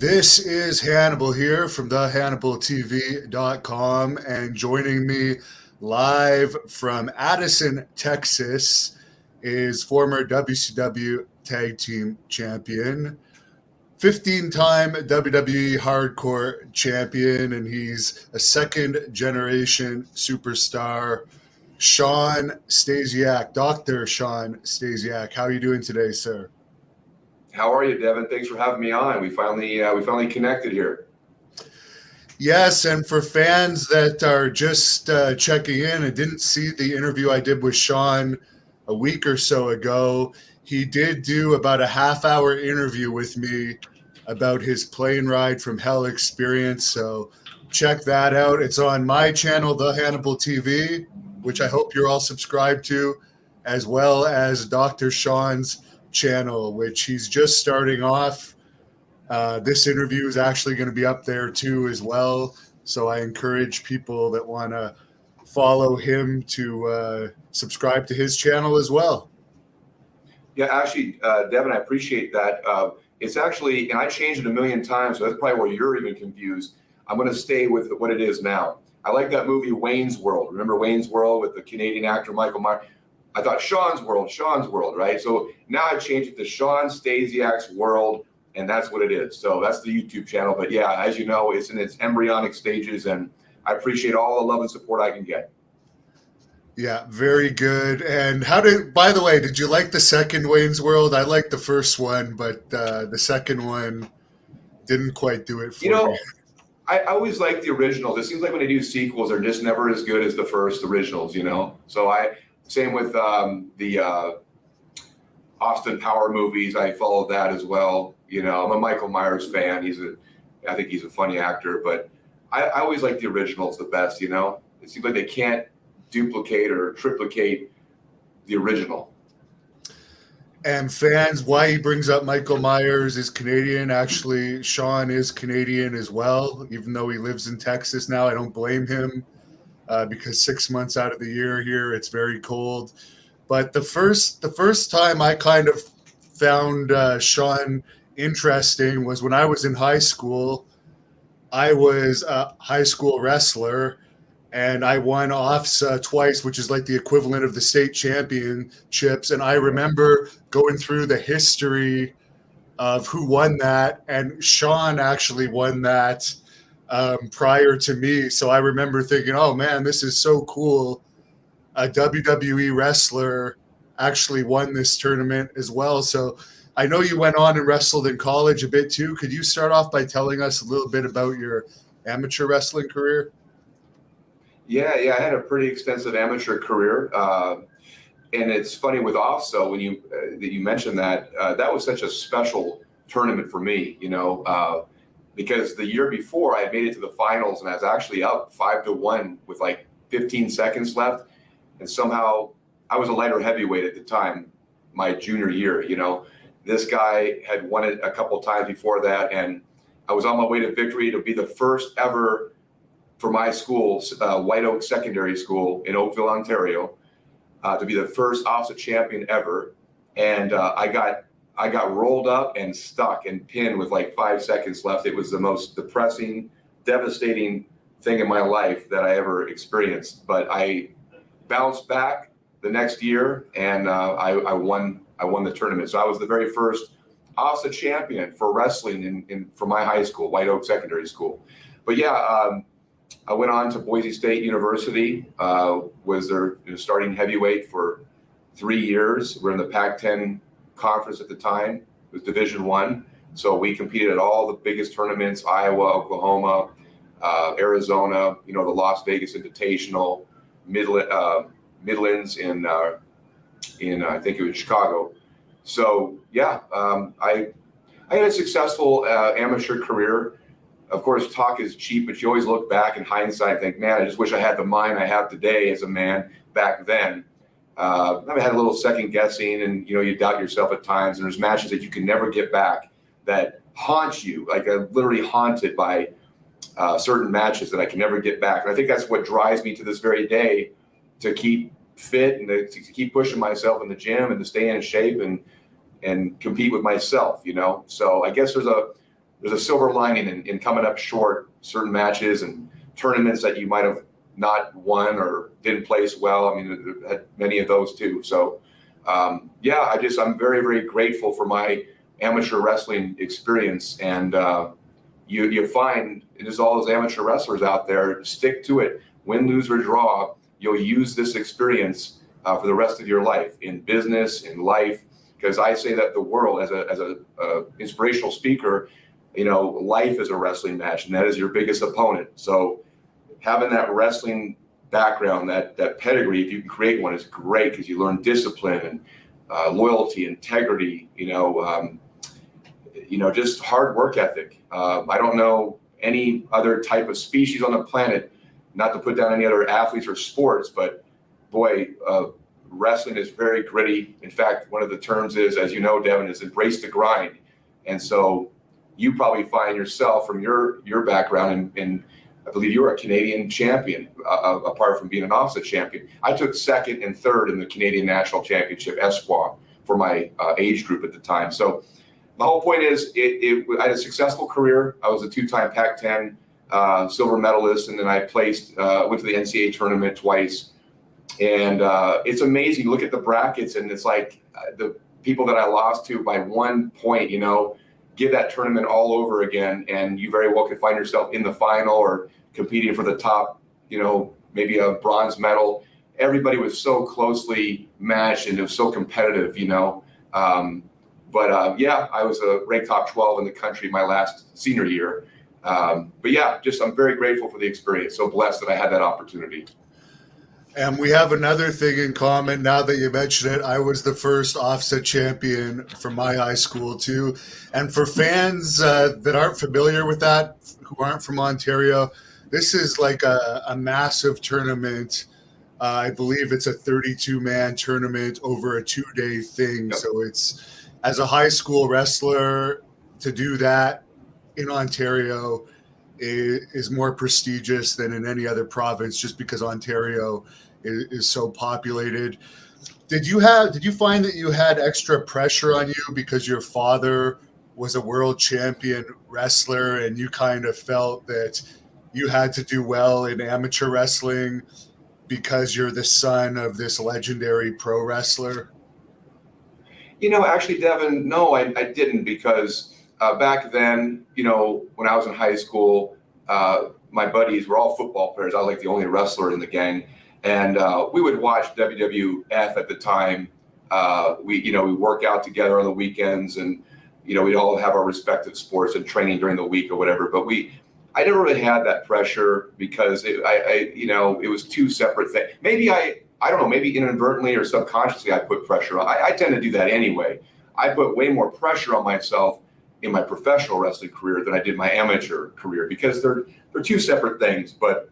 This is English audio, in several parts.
This is Hannibal here from thehannibaltv.com, and joining me live from Addison, Texas is former WCW Tag Team Champion, 15-time WWE Hardcore Champion, and he's a second-generation superstar, Shawn Stasiak, Dr. Shawn Stasiak. How are you doing today, sir? How are you, Devin? Thanks for having me on. We finally connected here. Yes, and for fans that are just checking in and didn't see the interview I did with Shawn a week or so ago, he did do about a half-hour interview with me about his plane ride from hell experience. So check that out. It's on my channel, The Hannibal TV, which I hope you're all subscribed to, as well as Dr. Shawn's channel, which he's just starting off. This interview is actually going to be up there too as well. So I encourage people that want to follow him to subscribe to his channel as well. Yeah, actually, Devin, I appreciate that. It's actually, and I changed it a million times, so that's probably where you're even confused. I'm going to stay with what it is now. I like that movie Wayne's World. Remember Wayne's World with the Canadian actor Michael Myers? I thought Shawn's World, right? So now I changed it to Shawn Stasiak's World, and that's what it is. So that's the YouTube channel. But yeah, as you know, it's in its embryonic stages, and I appreciate all the love and support I can get. Yeah, very good. And by the way, did you like the second Wayne's World? I liked the first one, but the second one didn't quite do it for me. I always like the originals. It seems like when they do sequels, they're just never as good as the first originals, So same with the Austin Power movies. I followed that as well. I'm a Michael Myers fan. I think he's a funny actor, but I always like the originals the best. It seems like they can't duplicate or triplicate the original. And fans, why he brings up Michael Myers is Canadian. Actually, Shawn is Canadian as well, even though he lives in Texas now. I don't blame him. Because 6 months out of the year here, it's very cold. But the first time I kind of found Shawn interesting was when I was in high school. I was a high school wrestler, and I won OFSA twice, which is like the equivalent of the state championships. And I remember going through the history of who won that, and Shawn actually won that prior to me. So I remember thinking, oh man, this is so cool. A WWE wrestler actually won this tournament as well. So I know you went on and wrestled in college a bit too. Could you start off by telling us a little bit about your amateur wrestling career? Yeah, I had a pretty extensive amateur career. And it's funny with OFSA, when you mentioned that, that was such a special tournament for me, because the year before I had made it to the finals and I was actually up 5-1 with like 15 seconds left. And somehow I was a lighter heavyweight at the time, my junior year, This guy had won it a couple times before that. And I was on my way to victory to be the first ever for my school, White Oak Secondary School in Oakville, Ontario, to be the first OFSA champion ever. And I got rolled up and stuck and pinned with like 5 seconds left. It was the most depressing, devastating thing in my life that I ever experienced. But I bounced back the next year, and I won the tournament. So I was the very first OFSA champion for wrestling for my high school, White Oak Secondary School. But yeah, I went on to Boise State University, was their starting heavyweight for 3 years. We're in the Pac-10 conference at the time. It was Division I. So we competed at all the biggest tournaments: Iowa, Oklahoma, Arizona, the Las Vegas Invitational, Midlands in I think it was Chicago. So yeah, I had a successful amateur career. Of course, talk is cheap, but you always look back in hindsight and think, man, I just wish I had the mind I have today as a man back then. I had a little second guessing, and you doubt yourself at times. And there's matches that you can never get back that haunt you. Like I'm literally haunted by certain matches that I can never get back. And I think that's what drives me to this very day to keep fit and to keep pushing myself in the gym and to stay in shape and compete with myself. So I guess there's there's a silver lining in coming up short certain matches and tournaments that you might have not won or didn't place well. I mean, I had many of those too. So, I'm very, very grateful for my amateur wrestling experience. And you find there's all those amateur wrestlers out there, stick to it, win, lose, or draw. You'll use this experience for the rest of your life, in business, in life. Because I say that the world, as a inspirational speaker, life is a wrestling match, and that is your biggest opponent. So having that wrestling background, that pedigree, if you can create one, is great, because you learn discipline and loyalty, integrity, just hard work ethic. I don't know any other type of species on the planet, not to put down any other athletes or sports, but boy, wrestling is very gritty. In fact, one of the terms is, as you know, Devin, is embrace the grind. And so you probably find yourself, from your background, and I believe you were a Canadian champion, apart from being an offset champion. I took second and third in the Canadian National Championship Espoir for my age group at the time. So my whole point is, I had a successful career. I was a 2-time Pac-10 silver medalist, and then I went to the NCAA tournament twice. And it's amazing. You look at the brackets, and it's like the people that I lost to by 1 point, give that tournament all over again, and you very well could find yourself in the final or competing for the top, maybe a bronze medal. Everybody was so closely matched, and it was so competitive, I was a ranked top 12 in the country my last senior year. I'm very grateful for the experience. So blessed that I had that opportunity. And we have another thing in common now that you mention it. I was the first offset champion from my high school too. And for fans that aren't familiar with that, who aren't from Ontario, this is like a massive tournament. I believe it's a 32-man tournament over a 2-day thing. Yep. So it's, as a high school wrestler, to do that in Ontario is more prestigious than in any other province, just because Ontario is so populated. Did you find that you had extra pressure on you because your father was a world champion wrestler, and you kind of felt that you had to do well in amateur wrestling because you're the son of this legendary pro wrestler? Actually, Devin, no, I didn't, because back then, when I was in high school, my buddies were all football players. I was like the only wrestler in the gang. And we would watch WWF at the time. We work out together on the weekends, and, we'd all have our respective sports and training during the week or whatever. But I never really had that pressure, because it was two separate things. Maybe I don't know, maybe inadvertently or subconsciously I put pressure on. I tend to do that anyway. I put way more pressure on myself in my professional wrestling career than I did my amateur career, because they're two separate things. But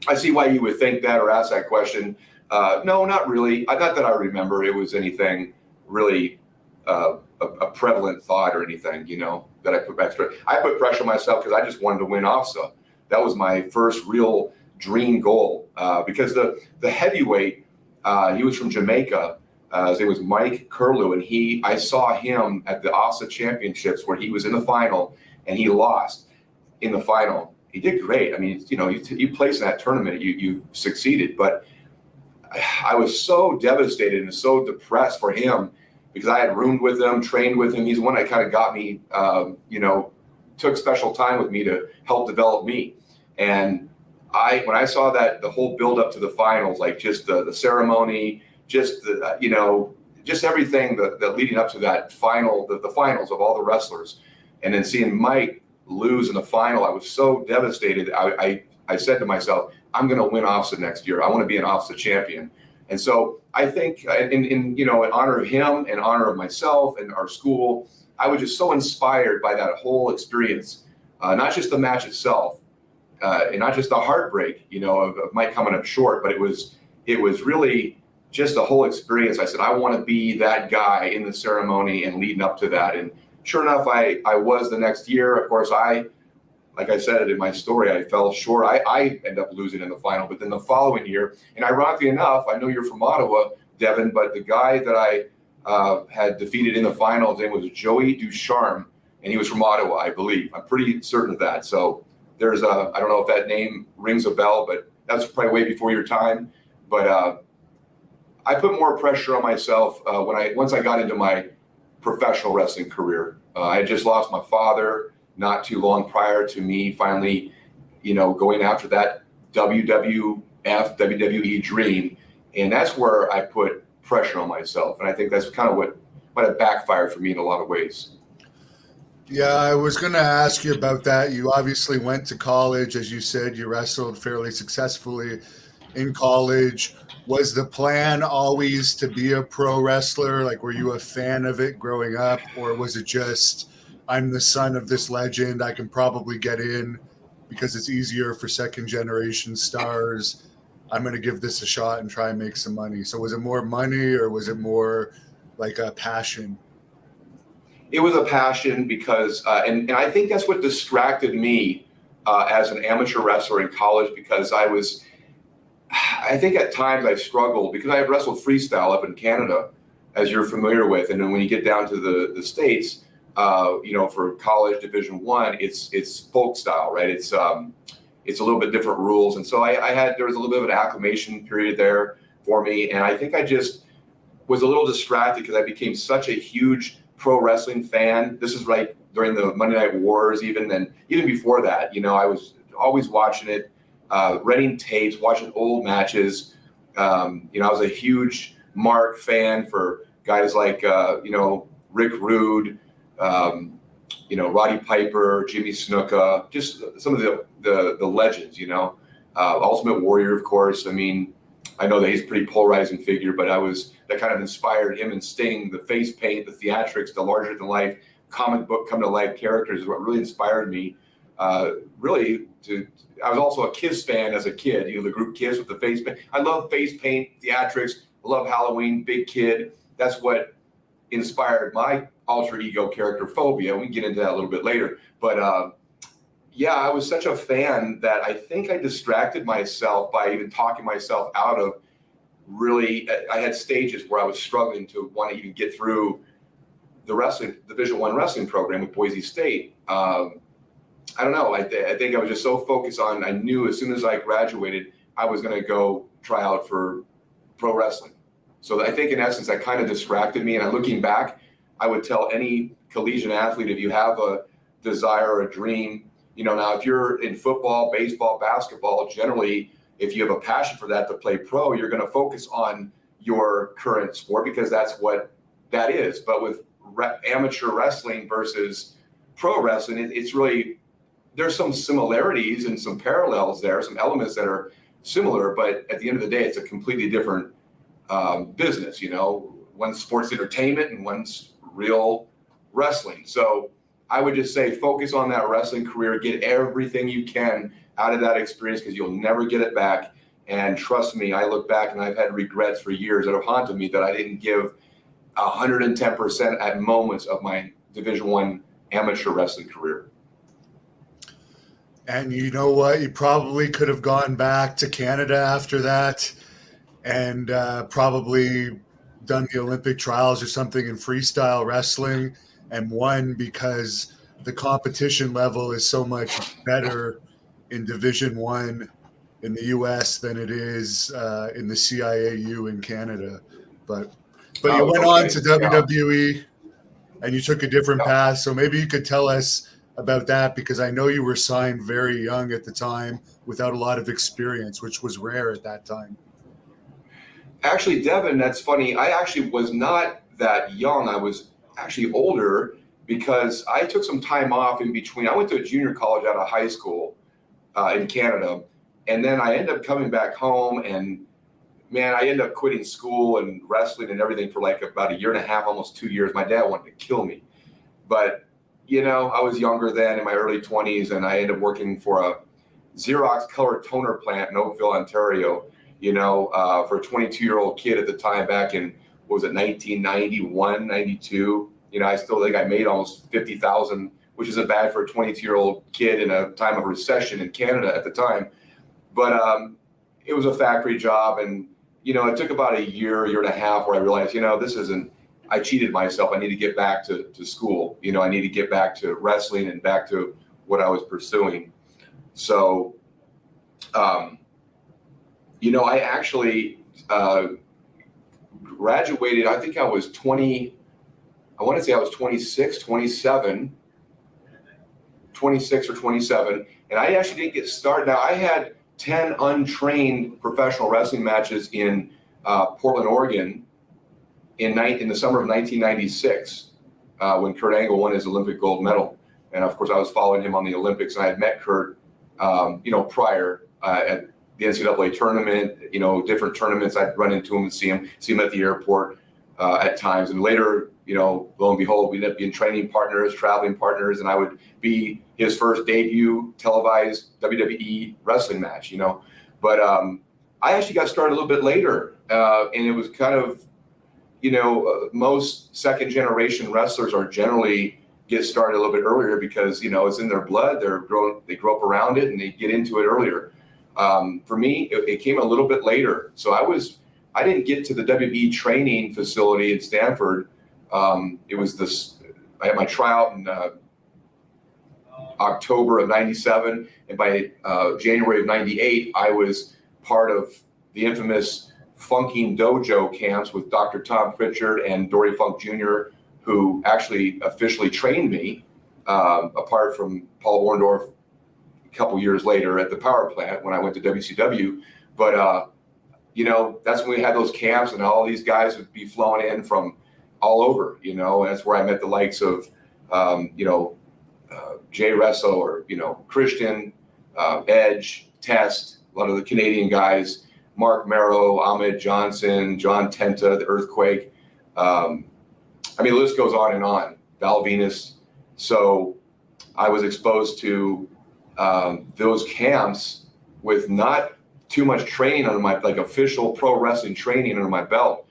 I see why you would think that or ask that question. No, not really. Not that I remember it was anything really a prevalent thought or anything, that I put extra. I put pressure on myself because I just wanted to win OFSA. That was my first real dream goal, because the heavyweight, he was from Jamaica. His name was Mike Curlew, and I saw him at the OFSA championships where he was in the final, and he lost in the final. He did great. I mean, you placed in that tournament, you succeeded. But I was so devastated and so depressed for him, because I had roomed with him, trained with him. He's the one that kind of got me, took special time with me to help develop me. And when I saw that, the whole build up to the finals, like just the ceremony, just just everything that leading up to that final, the finals of all the wrestlers, and then seeing Mike lose in the final, I was so devastated. I said to myself, I'm going to win OFSA next year. I want to be an OFSA champion. And so I think in honor of him and honor of myself and our school, I was just so inspired by that whole experience, not just the match itself, and not just the heartbreak, of Mike coming up short, but it was really just the whole experience. I said, I want to be that guy in the ceremony and leading up to that. And sure enough, I was the next year. Of course, like I said in my story, I fell short. I ended up losing in the final, but then the following year, and ironically enough, I know you're from Ottawa, Devin, but the guy that I had defeated in the final, his name was Joey Ducharme, and he was from Ottawa, I believe. I'm pretty certain of that. So there's I don't know if that name rings a bell, but that's probably way before your time. But I put more pressure on myself once I got into my professional wrestling career. I had just lost my father not too long prior to me finally, going after that WWE dream. And that's where I put pressure on myself. And I think that's kind of what might have backfired for me in a lot of ways. Yeah, I was going to ask you about that. You obviously went to college. As you said, you wrestled fairly successfully in college. Was the plan always to be a pro wrestler? Like, were you a fan of it growing up? Or was it just, I'm the son of this legend, I can probably get in because it's easier for second generation stars? I'm going to give this a shot and try and make some money. So was it more money, or was it more like a passion? It was a passion because, and I think that's what distracted me as an amateur wrestler in college, because I think at times I struggled because I had wrestled freestyle up in Canada, as you're familiar with. And then when you get down to the States, for college Division I, it's folk style, right? It's a little bit different rules. And so there was a little bit of an acclimation period there for me. And I think I just was a little distracted because I became such a huge pro wrestling fan. This is right during the Monday Night Wars, even before that. I was always watching it, renting tapes, watching old matches. I was a huge Mark fan for guys like Rick Rude, Roddy Piper, Jimmy Snuka, just some of the legends. Ultimate Warrior, of course. I mean, I know that he's a pretty polarizing figure, but that kind of inspired him and Sting. The face paint, the theatrics, the larger than life comic book come to life characters is what really inspired me. I was also a Kiss fan as a kid. The group Kiss with the face paint. I love face paint, theatrics. I love Halloween, Big Kid. That's what inspired my alter ego character, Phobia. We can get into that a little bit later. But I was such a fan that I think I distracted myself by even talking myself out of really. I had stages where I was struggling to want to even get through the Division I wrestling program with Boise State. I don't know. I think I was just so focused on, I knew as soon as I graduated, I was going to go try out for pro wrestling. So I think in essence, that kind of distracted me. And looking back, I would tell any collegiate athlete, if you have a desire or a dream, now if you're in football, baseball, basketball, generally, if you have a passion for that to play pro, you're going to focus on your current sport because that's what that is. But with amateur wrestling versus pro wrestling, it's really, there's some similarities and some parallels there, some elements that are similar, but at the end of the day, it's a completely different business. One's sports entertainment and one's real wrestling. So I would just say focus on that wrestling career, get everything you can out of that experience because you'll never get it back. And trust me, I look back and I've had regrets for years that have haunted me that I didn't give 110% at moments of my Division I amateur wrestling career. And you know what? You probably could have gone back to Canada after that and probably done the Olympic trials or something in freestyle wrestling and won, because the competition level is so much better in Division I in the US than it is in the CIAU in Canada. But you went on to WWE and you took a different path. So maybe you could tell us about that, because I know you were signed very young at the time without a lot of experience, which was rare at that time. Actually, Devin, that's funny. I actually was not that young. I was actually older because I took some time off in between. I went to a junior college out of high school in Canada, and then I ended up coming back home, and man, I ended up quitting school and wrestling and everything for like about a year and a half, almost 2 years. My dad wanted to kill me, but I was younger then, in my early 20s, and I ended up working for a Xerox color toner plant in Oakville, Ontario, for a 22-year-old kid at the time back in, 1991, 92. I still think I made almost $50,000, which isn't bad for a 22-year-old kid in a time of recession in Canada at the time. But it was a factory job, and, it took about a year and a half where I realized, this isn't I cheated myself. I need to get back to school. You know, I need to get back to wrestling and back to what I was pursuing. So, you know, I actually graduated, I think I was 20, I want to say I was 26 or 27. And I actually didn't get started. Now, I had 10 untrained professional wrestling matches in Portland, Oregon in the summer of 1996 when Kurt Angle won his Olympic gold medal. And of course, I was following him on the Olympics, and I had met Kurt, you know, prior at the NCAA tournament, you know, different tournaments. I'd run into him and see him at the airport at times. And later, you know, lo and behold, we ended up being training partners, traveling partners, and I would be his first debut televised WWE wrestling match, you know. But I actually got started a little bit later, and it was kind of, you know, most second generation wrestlers are generally get started a little bit earlier because, you know, it's in their blood. They grow up around it and they get into it earlier. For me, it came a little bit later. So I didn't get to the WWE training facility in Stanford. It was I had my tryout in October of 97. And by January of 98, I was part of the infamous Funking Dojo camps with Dr. Tom Pritchard and Dory Funk Jr., who actually officially trained me, apart from Paul Orndorff a couple years later at the power plant when I went to WCW. But, you know, that's when we had those camps, and all these guys would be flown in from all over, you know, and that's where I met the likes of, you know, Jay Resso, or, you know, Christian, Edge, Test, a lot of the Canadian guys, Mark Merrow, Ahmed Johnson, John Tenta, the Earthquake. I mean, the list goes on and on. Val Venus. So I was exposed to those camps with not too much training under my, like, official pro wrestling training under my belt.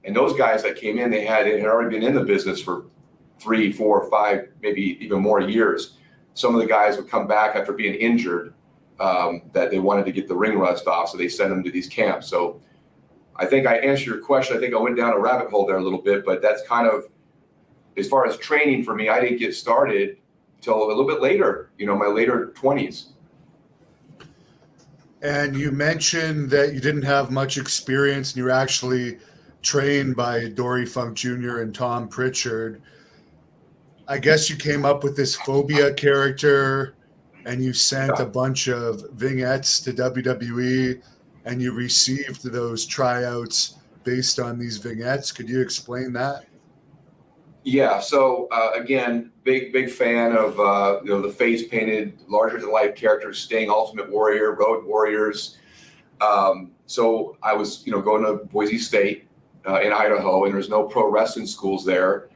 And those guys that came in, they had already been in the business for 3, 4, 5, maybe even more years. Some of the guys would come back after being injured, that they wanted to get the ring rust off, so they sent them to these camps. So I think I answered your question. I think I went down a rabbit hole there a little bit, but that's kind of, as far as training for me, I didn't get started till a little bit later, you know, my later 20s. And you mentioned that you didn't have much experience and you were actually trained by Dory Funk Jr. and Tom Pritchard. I guess you came up with this phobia character and you sent a bunch of vignettes to WWE and you received those tryouts based on these vignettes. Could you explain that? Yeah. So again, big fan of you know, the face painted, larger than life characters, Sting, Ultimate Warrior, Road Warriors. So I was, you know, going to Boise State in Idaho, and there's no pro wrestling schools there.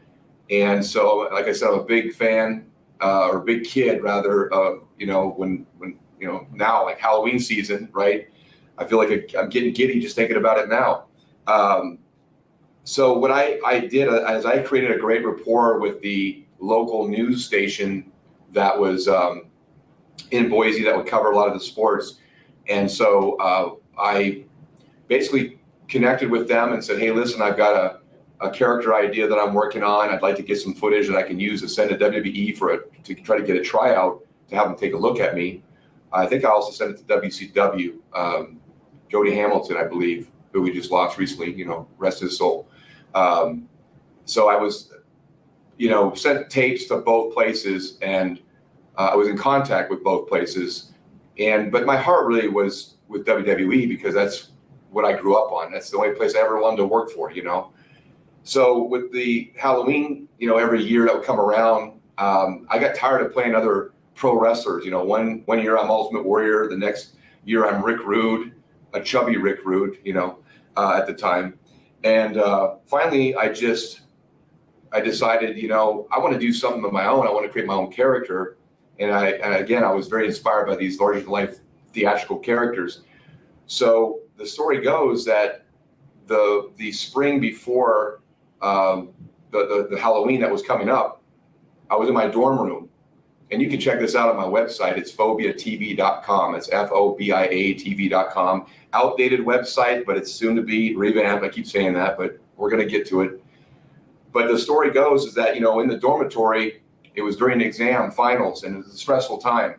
And so, like I said, I'm a big fan, or big kid rather, you know, when you know, now, like Halloween season, right? I feel like I'm getting giddy just thinking about it now. So what I did is I created a great rapport with the local news station that was in Boise that would cover a lot of the sports. And so I basically connected with them and said, hey, listen, I've got a character idea that I'm working on. I'd like to get some footage that I can use to send to WWE to try to get a tryout, to have them take a look at me. I think I also sent it to WCW, Jody Hamilton, I believe, who we just lost recently, you know, rest his soul. So I was, you know, sent tapes to both places, and I was in contact with both places. But my heart really was with WWE because that's what I grew up on. That's the only place I ever wanted to work for, you know. So with the Halloween, you know, every year that would come around, I got tired of playing other pro wrestlers. You know, one year I'm Ultimate Warrior, the next year I'm Rick Rude, a chubby Rick Rude, you know, at the time. And finally, I decided, you know, I want to do something of my own. I want to create my own character. And I was very inspired by these larger than life theatrical characters. So the story goes that the spring before the Halloween that was coming up, I was in my dorm room. And you can check this out on my website. It's phobiatv.com. It's FOBIA-TV.com. Outdated website, but it's soon to be revamped. I keep saying that, but we're going to get to it. But the story goes is that, in the dormitory, it was during exam finals and it was a stressful time.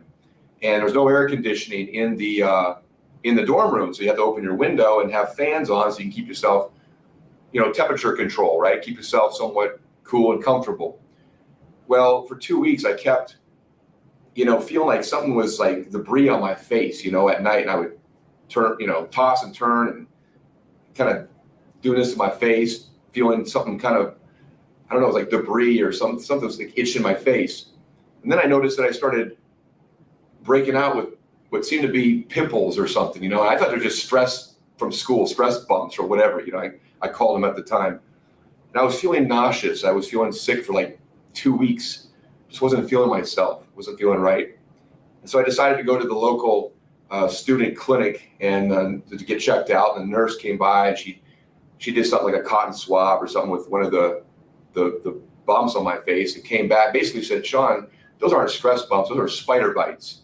And there was no air conditioning in the dorm room. So you have to open your window and have fans on so you can keep yourself, temperature control, right? Keep yourself somewhat cool and comfortable. Well, for 2 weeks, I kept, feeling like something was like debris on my face, at night. And I would turn, toss and turn and kind of doing this to my face, feeling something kind of, I don't know, it was like debris or something was like itching my face. And then I noticed that I started breaking out with what seemed to be pimples or something, and I thought they're just stress from school, stress bumps or whatever, I called them at the time. And I was feeling nauseous. I was feeling sick for like 2 weeks. Just wasn't feeling myself, wasn't feeling right. And so I decided to go to the local student clinic and to get checked out. And the nurse came by and she did something like a cotton swab or something with one of the bumps on my face and came back, basically said, Shawn, those aren't stress bumps, those are spider bites.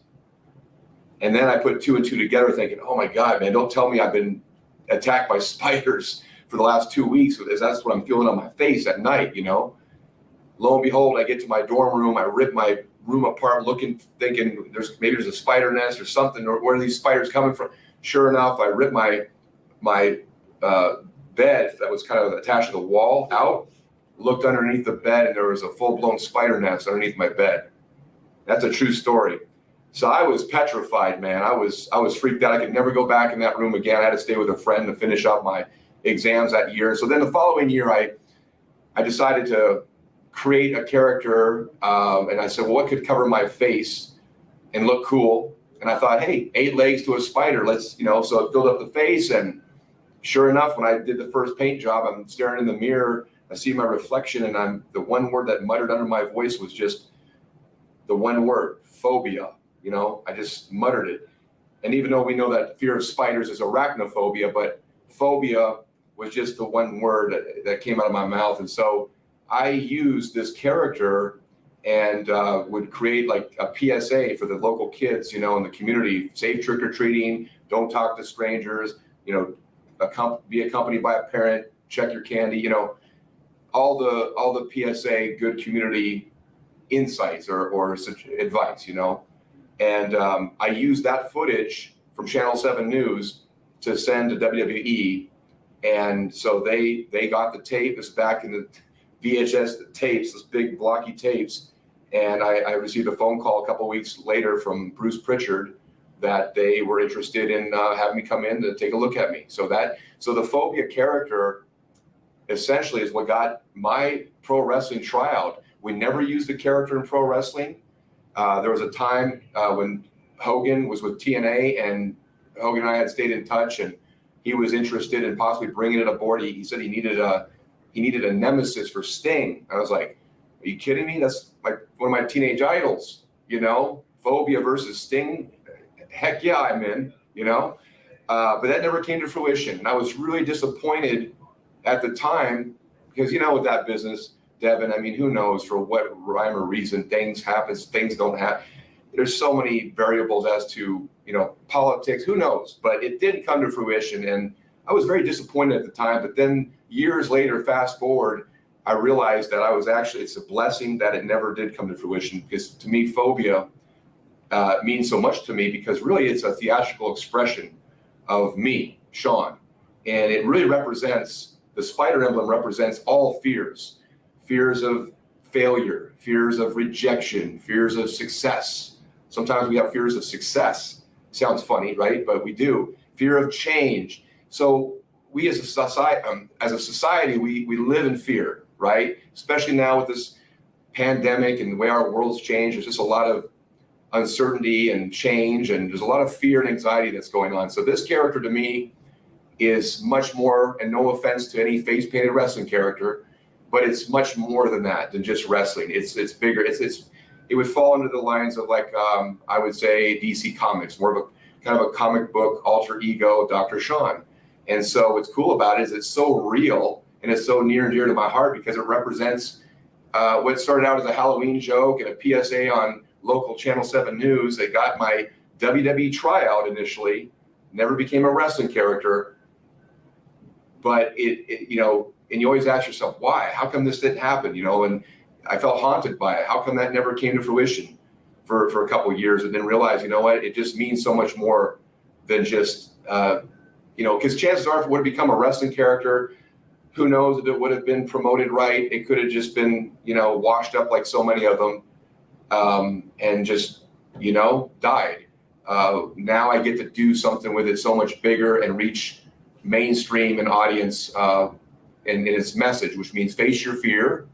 And then I put 2 and 2 together thinking, oh my God, man, don't tell me I've been attacked by spiders for the last 2 weeks, because that's what I'm feeling on my face at night, Lo and behold, I get to my dorm room, I rip my room apart thinking there's a spider nest or something, or where are these spiders coming from? Sure enough, I ripped my bed that was kind of attached to the wall out, looked underneath the bed, and there was a full-blown spider nest underneath my bed. That's a true story. So I was petrified, man. I was freaked out. I could never go back in that room again. I had to stay with a friend to finish up my exams that year. So then the following year, I decided to create a character, and I said, well, what could cover my face and look cool? And I thought, hey, 8 legs to a spider. Let's, so I filled up the face, and sure enough, when I did the first paint job, I'm staring in the mirror, I see my reflection, and the one word that muttered under my voice was just the one word, phobia. I just muttered it. And even though we know that fear of spiders is arachnophobia, but phobia was just the one word that came out of my mouth. And so I used this character and would create like a PSA for the local kids, in the community: safe trick-or-treating, don't talk to strangers, be accompanied by a parent, check your candy, all the PSA good community insights or such advice, And I used that footage from Channel 7 News to send to WWE. And so they got the tape. It's back in the VHS tapes, those big blocky tapes. And I received a phone call a couple of weeks later from Bruce Pritchard that they were interested in having me come in to take a look at me. So the phobia character essentially is what got my pro wrestling tryout. We never used the character in pro wrestling. There was a time when Hogan was with TNA, and Hogan and I had stayed in touch, and he was interested in possibly bringing it aboard. He said he needed a nemesis for Sting. I was like, are you kidding me? That's like one of my teenage idols, Phobia versus Sting. Heck yeah, I'm in, But that never came to fruition. And I was really disappointed at the time because, with that business, Devin, who knows for what rhyme or reason things happen, things don't happen. There's so many variables as to, politics, who knows, but it didn't come to fruition. And I was very disappointed at the time. But then years later, fast forward, I realized that it's a blessing that it never did come to fruition, because to me, phobia means so much to me, because really it's a theatrical expression of me, Shawn. And it really the spider emblem represents all fears of failure, fears of rejection, fears of success. Sometimes we have fears of success. Sounds funny, right? But we do. Fear of change. So we as a society, we live in fear, right? Especially now with this pandemic and the way our world's changed. There's just a lot of uncertainty and change, and there's a lot of fear and anxiety that's going on. So this character to me is much more, and no offense to any face-painted wrestling character, but it's much more than that, than just wrestling. It's bigger. It would fall under the lines of like I would say DC Comics, more of a kind of a comic book alter ego, Dr. Shawn. And so what's cool about it is it's so real and it's so near and dear to my heart, because it represents what started out as a Halloween joke and a PSA on local Channel 7 News. They got my WWE tryout initially, never became a wrestling character, but it you always ask yourself, why? How come this didn't happen? You know, and I felt haunted by it. How come that never came to fruition for a couple of years, and then realize, you know what, it just means so much more than just, you know, because chances are if it would have become a wrestling character, who knows if it would have been promoted right. It could have just been, you know, washed up like so many of them, and just, you know, died. Now I get to do something with it so much bigger and reach mainstream and audience in its message, which means face your fear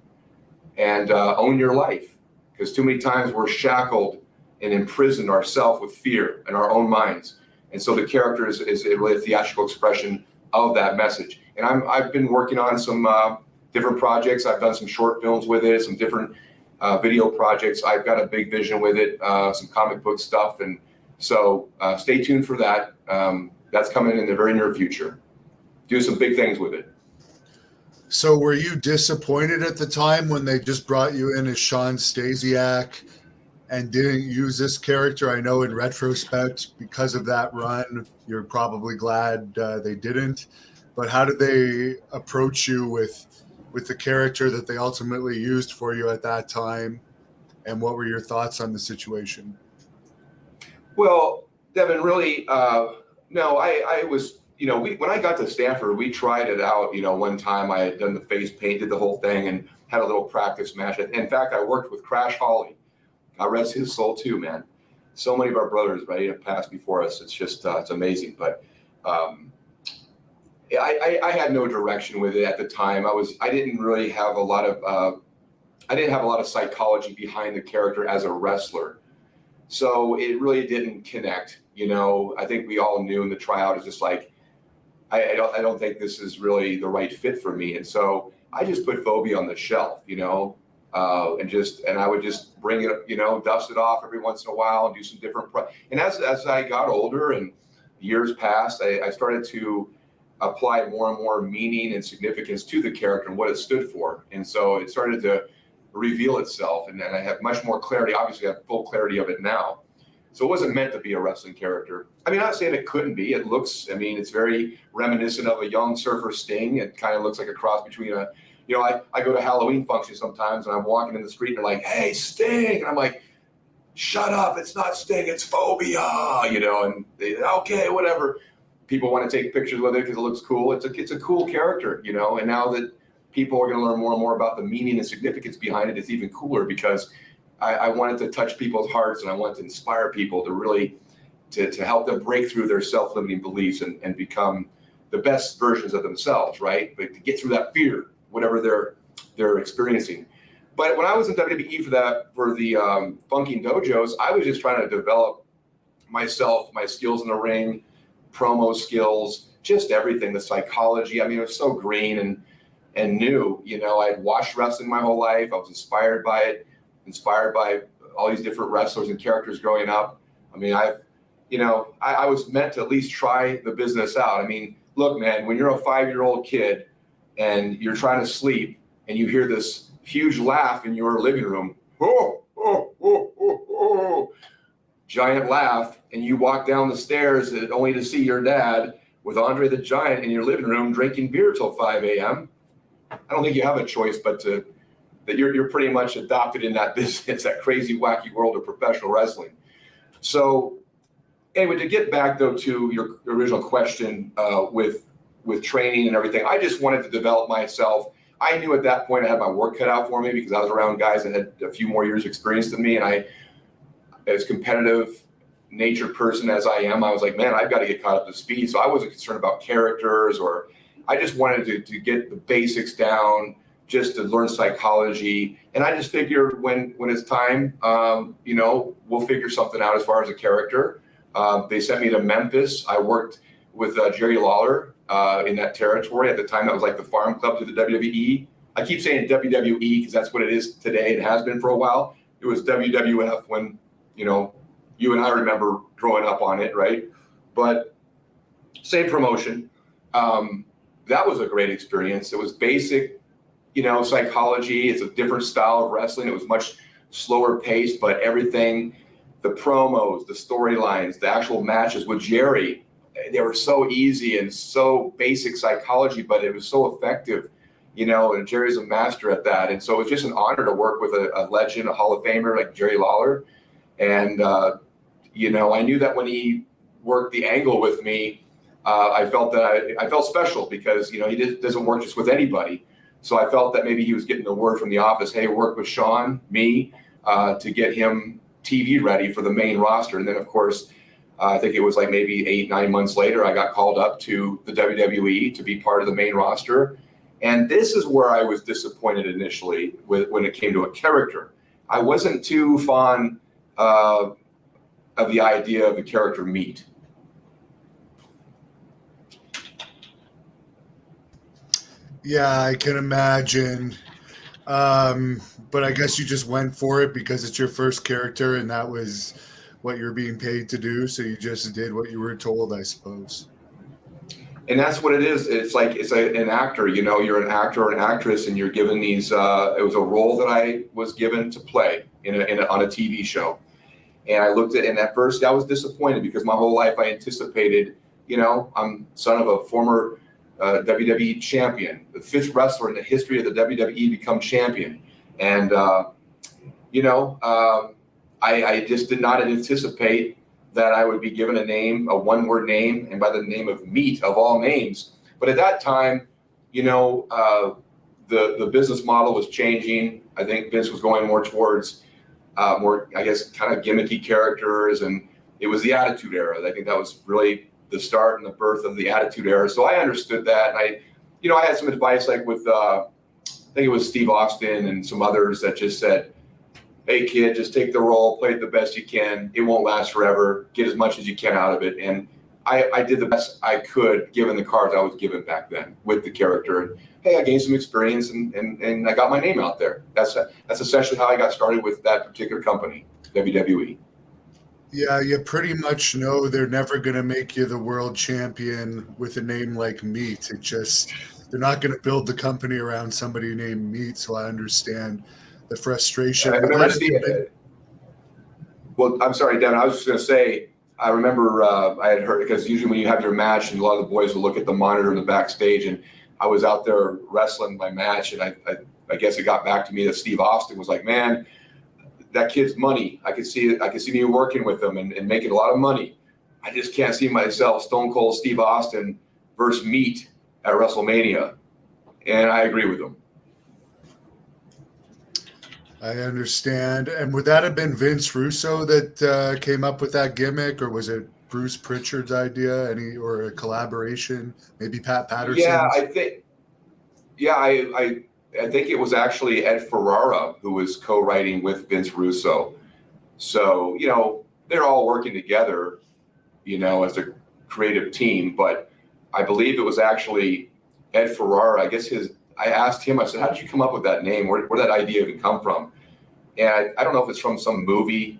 and own your life. Because too many times we're shackled and imprisoned ourselves with fear in our own minds. And so the character is really a theatrical expression of that message. And I've been working on some different projects. I've done some short films with it, some different video projects. I've got a big vision with it, some comic book stuff. And so stay tuned for that. That's coming in the very near future. Do some big things with it. So were you disappointed at the time when they just brought you in as Shawn Stasiak and didn't use this character? I know in retrospect, because of that run, you're probably glad they didn't. But how did they approach you with the character that they ultimately used for you at that time? And what were your thoughts on the situation? Well, Devin, really, no, I was, you know, when I got to Stanford, we tried it out. You know, one time I had done the face paint, did the whole thing, and had a little practice match. In fact, I worked with Crash Holly. God rest his soul too, man. So many of our brothers, right, have passed before us. It's just, it's amazing. But I had no direction with it at the time. I didn't really have a lot of psychology behind the character as a wrestler. So it really didn't connect. You know, I think we all knew in the tryout, is just like, I don't think this is really the right fit for me. And so I just put phobia on the shelf, you know, and I would just bring it, you know, dust it off every once in a while and do some different, and as I got older and years passed, I started to apply more and more meaning and significance to the character and what it stood for. And so it started to reveal itself, and I have much more clarity. Obviously I have full clarity of it now. So it wasn't meant to be a wrestling character. I mean, I'm not saying it couldn't be. It looks, I mean, it's very reminiscent of a young surfer Sting. It kind of looks like a cross between a, you know, I go to Halloween functions sometimes and I'm walking in the street and they're like, hey, Sting. And I'm like, shut up. It's not Sting. It's phobia, you know, and they, okay, whatever. People want to take pictures with it because it looks cool. It's a cool character, you know, and now that people are going to learn more and more about the meaning and significance behind it, it's even cooler because I wanted to touch people's hearts and I wanted to inspire people to really, to help them break through their self-limiting beliefs and become the best versions of themselves, right? But to get through that fear, whatever they're experiencing. But when I was in WWE for the Funking Dojos, I was just trying to develop myself, my skills in the ring, promo skills, just everything, the psychology. I mean, it was so green and new. You know, I'd watched wrestling my whole life. I was inspired by it, inspired by all these different wrestlers and characters growing up. I mean, I was meant to at least try the business out. I mean, look, man, when you're a 5-year-old kid and you're trying to sleep and you hear this huge laugh in your living room, oh, oh, oh, oh, oh, giant laugh, and you walk down the stairs only to see your dad with Andre the Giant in your living room drinking beer till 5 a.m. I don't think you have a choice but that you're pretty much adopted in that business, that crazy, wacky world of professional wrestling. So anyway, to get back though to your original question with training and everything, I just wanted to develop myself. I knew at that point I had my work cut out for me because I was around guys that had a few more years experience than me. And I, as competitive natured person as I am, I was like, man, I've got to get caught up to speed. So I wasn't concerned about characters, or I just wanted to get the basics down, just to learn psychology. And I just figured when it's time, you know, we'll figure something out as far as a character. They sent me to Memphis. I worked with Jerry Lawler in that territory. At the time, that was like the farm club to the WWE. I keep saying WWE because that's what it is today. It has been for a while. It was WWF when, you know, you and I remember growing up on it, right? But same promotion. That was a great experience. It was basic, you know, psychology. It's a different style of wrestling. It was much slower paced, but everything, the promos, the storylines, the actual matches with Jerry, they were so easy and so basic psychology, but it was so effective. and Jerry's a master at that. And so it was just an honor to work with a legend, a Hall of Famer like Jerry Lawler. And, I knew that when he worked the angle with me, I felt that I felt special because, he doesn't work just with anybody. So I felt that maybe he was getting the word from the office, hey, work with Shawn, me, to get him TV ready for the main roster. And then, of course, I think it was like maybe 8-9 months later, I got called up to the WWE to be part of the main roster. And this is where I was disappointed initially when it came to a character. I wasn't too fond of the idea of the character Meat. Yeah, I can imagine. But I guess you just went for it because it's your first character and that was what you're being paid to do. So you just did what you were told, I suppose. And that's what it is. It's like an actor, you're an actor or an actress and you're given these, it was a role that I was given to play on a TV show. And I looked at it, and at first I was disappointed because my whole life I anticipated, I'm son of a former WWE champion, the 5th wrestler in the history of the WWE become champion. And, I just did not anticipate that I would be given a name, a one-word name, and by the name of Meat of all names. But at that time, the business model was changing. I think Vince was going more towards more, I guess, kind of gimmicky characters, and it was the Attitude Era. I think that was really the start and the birth of the Attitude Era. So I understood that, and I had some advice like with I think it was Steve Austin and some others that just said, hey kid, just take the role, play it the best you can. It won't last forever. Get as much as you can out of it. And I did the best I could given the cards I was given back then with the character. And hey, I gained some experience and I got my name out there. That's essentially how I got started with that particular company, WWE. Yeah, you pretty much know they're never going to make you the world champion with a name like Meat. They're not going to build the company around somebody named Meat. So I understand the frustration. I remember well, I'm sorry, Dan. I was just going to say, I remember I had heard, because usually when you have your match and a lot of the boys will look at the monitor in the backstage, and I was out there wrestling my match, and I guess it got back to me that Steve Austin was like, man, that kid's money. I could see me working with him and making a lot of money. I just can't see myself Stone Cold Steve Austin versus Meat at WrestleMania. And I agree with him. I understand. And would that have been Vince Russo that came up with that gimmick, or was it Bruce Pritchard's idea? Or a collaboration? Maybe Pat Patterson? Yeah, I think it was actually Ed Ferrara who was co-writing with Vince Russo. So, they're all working together, as a creative team. But I believe it was actually Ed Ferrara. I guess I asked him, I said, how did you come up with that name? Where that idea even come from? And I don't know if it's from some movie,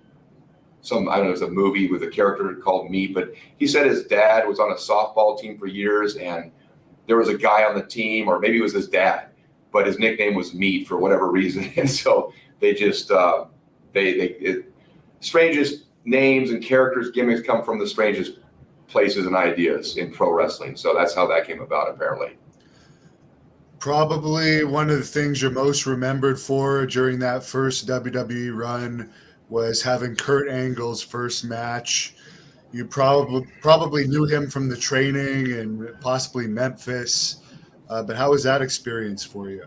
I don't know, it's a movie with a character called Meat, but he said his dad was on a softball team for years and there was a guy on the team, or maybe it was his dad, but his nickname was Meat for whatever reason. And so they just, strangest names and characters, gimmicks come from the strangest places and ideas in pro wrestling. So that's how that came about, apparently. Probably one of the things you're most remembered for during that first WWE run was having Kurt Angle's first match. You probably knew him from the training and possibly Memphis, but how was that experience for you?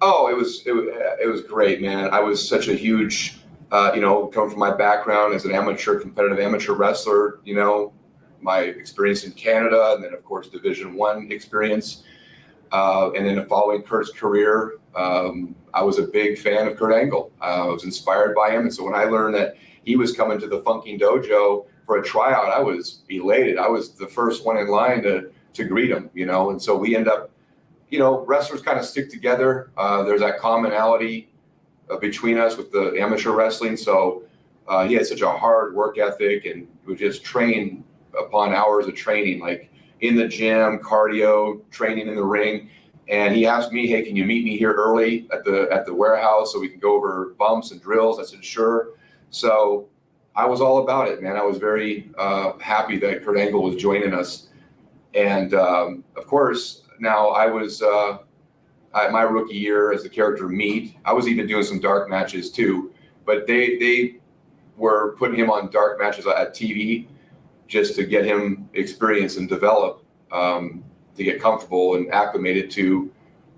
Oh, it was great, man. I was such a huge, coming from my background as an competitive amateur wrestler, my experience in Canada, and then of course Division I experience. And then following Kurt's career, I was a big fan of Kurt Angle. I was inspired by him. And so when I learned that he was coming to the Funking Dojo for a tryout, I was elated. I was the first one in line to greet him, and so we end up, wrestlers kind of stick together. There's that commonality between us with the amateur wrestling. So he had such a hard work ethic and would just train upon hours of training, like in the gym, cardio, training in the ring. And he asked me, hey, can you meet me here early at the warehouse so we can go over bumps and drills? I said, sure. So I was all about it, man. I was very happy that Kurt Angle was joining us. And of course, Now, I was my rookie year as the character Meat. I was even doing some dark matches too, but they were putting him on dark matches at TV just to get him experience and develop, to get comfortable and acclimated to,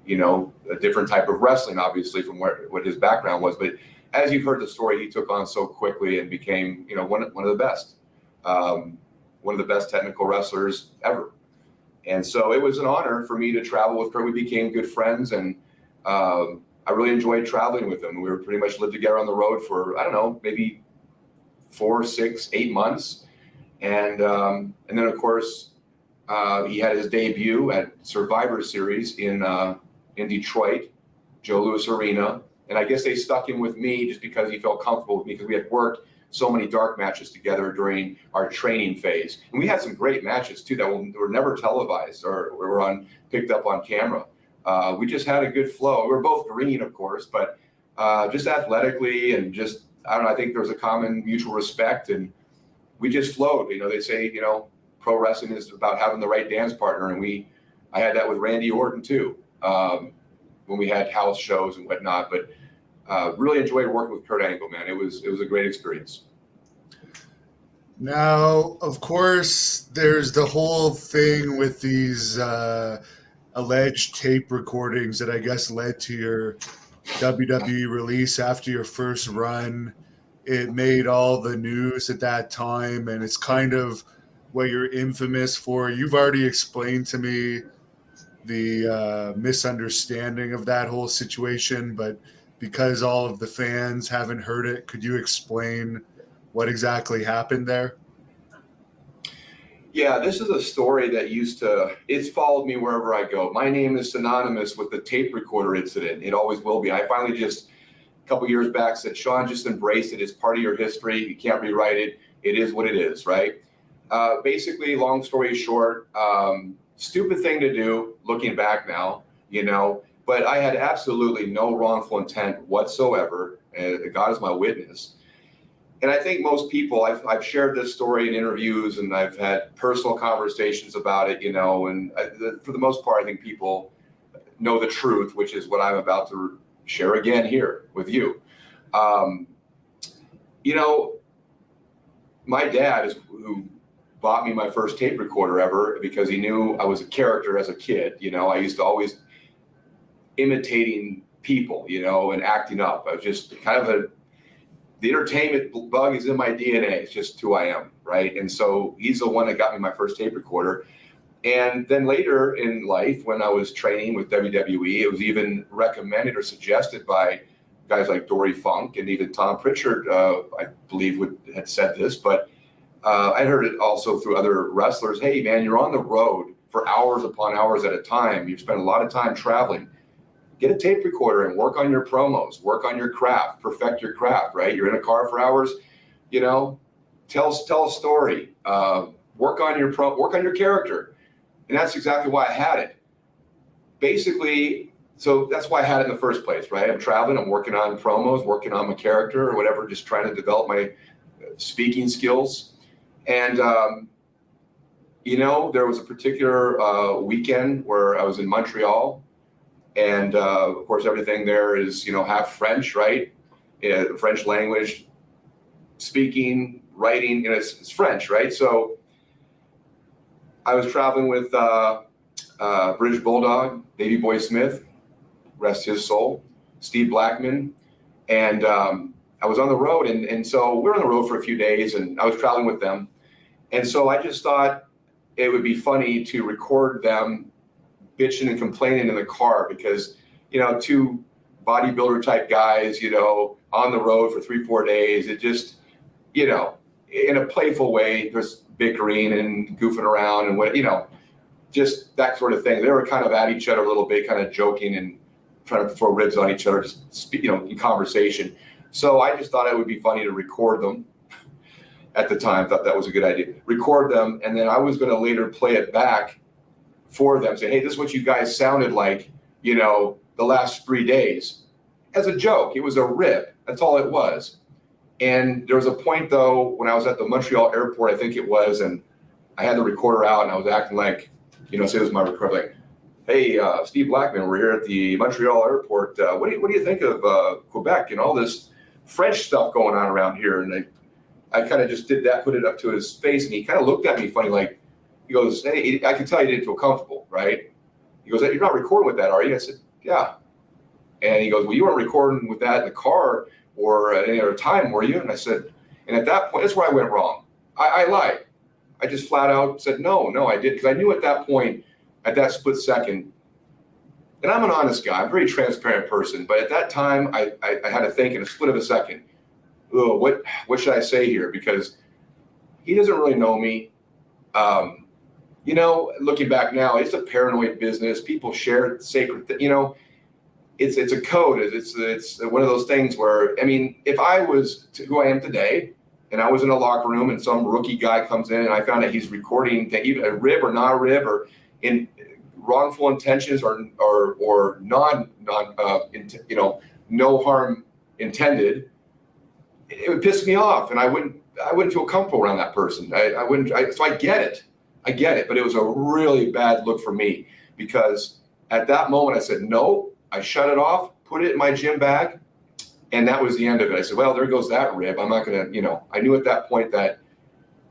a different type of wrestling, obviously from what his background was. But as you've heard the story, he took on so quickly and became, one of the best, one of the best technical wrestlers ever. And so it was an honor for me to travel with Kurt. We became good friends, and I really enjoyed traveling with him. We were pretty much lived together on the road for, I don't know, maybe 4, 6, 8 months. And then, of course, he had his debut at Survivor Series in Detroit, Joe Louis Arena. And I guess they stuck him with me just because he felt comfortable with me, because we had worked so many dark matches together during our training phase. And we had some great matches too that were never televised or were picked up on camera. We just had a good flow. We were both green, of course, but just athletically and just, I don't know, I think there was a common mutual respect, and we just flowed. They say, pro wrestling is about having the right dance partner. And I had that with Randy Orton too, when we had house shows and whatnot. But really enjoyed working with Kurt Angle, man. It was a great experience. Now, of course, there's the whole thing with these alleged tape recordings that I guess led to your WWE release after your first run. It made all the news at that time, and it's kind of what you're infamous for. You've already explained to me the misunderstanding of that whole situation, but because all of the fans haven't heard it, could you explain what exactly happened there? Yeah, this is a story that it's followed me wherever I go. My name is synonymous with the tape recorder incident. It always will be. I finally just, a couple years back, said, Shawn, just embrace it. It's part of your history. You can't rewrite it. It is what it is, right? Basically, long story short, stupid thing to do, looking back now, but I had absolutely no wrongful intent whatsoever. God is my witness. And I think most people, I've shared this story in interviews, and I've had personal conversations about it, and for the most part, I think people know the truth, which is what I'm about to share again here with you. My dad is who bought me my first tape recorder ever, because he knew I was a character as a kid. I used to always imitating people, and acting up. I was just kind of the entertainment bug is in my DNA. It's just who I am, right? And so he's the one that got me my first tape recorder. And then later in life, when I was training with WWE, it was even recommended or suggested by guys like Dory Funk, and even Tom Pritchard, I believe, had said this, but I heard it also through other wrestlers. Hey, man, you're on the road for hours upon hours at a time. You spend a lot of time traveling. Get a tape recorder and work on your promos, work on your craft, perfect your craft, right? You're in a car for hours, tell a story, work on your character. And that's exactly why I had it. Basically, so that's why I had it in the first place, right? I'm traveling, I'm working on promos, working on my character or whatever, just trying to develop my speaking skills. And, there was a particular weekend where I was in Montreal. And of course, everything there is, half French, right? French language, speaking, writing, it's French, right? So I was traveling with British Bulldog, Baby Boy Smith, rest his soul, Steve Blackman. And I was on the road. And so we were on the road for a few days, and I was traveling with them. And so I just thought it would be funny to record them bitching and complaining in the car because, two bodybuilder type guys, on the road for 3-4 days. It just, in a playful way, just bickering and goofing around and what, just that sort of thing. They were kind of at each other a little bit, kind of joking and trying to throw ribs on each other, just, in conversation. So I just thought it would be funny to record them. At the time, thought that was a good idea. Record them, and then I was going to later play it back for them, say, hey, this is what you guys sounded like, the last 3 days. As a joke, it was a rip. That's all it was. And there was a point, though, when I was at the Montreal airport, I think it was, and I had the recorder out, and I was acting like, say it was my recorder, like, hey, Steve Blackman, we're here at the Montreal airport. What do you think of Quebec and all this French stuff going on around here? And I kind of just did that, put it up to his face, and he kind of looked at me funny, like, he goes, hey, I can tell you didn't feel comfortable, right? He goes, you're not recording with that, are you? I said, yeah. And he goes, well, you weren't recording with that in the car or at any other time, were you? And I said, and at that point, that's where I went wrong. I lied. I just flat out said, no, I did. Because I knew at that point, at that split second, and I'm an honest guy, I'm a very transparent person, but at that time, I had to think in a split of a second, oh, what should I say here? Because he doesn't really know me. You know, looking back now, it's a paranoid business. People share sacred, it's a code. It's one of those things where, I mean, if I was who I am today, and I was in a locker room and some rookie guy comes in and I found out he's recording even a rib or not a rib or in wrongful intentions or no harm intended, it would piss me off, and I wouldn't feel comfortable around that person. So I get it, but it was a really bad look for me, because at that moment I said no. I shut it off, put it in my gym bag, and that was the end of it. I said, well, there goes that rib. I'm not going to, I knew at that point that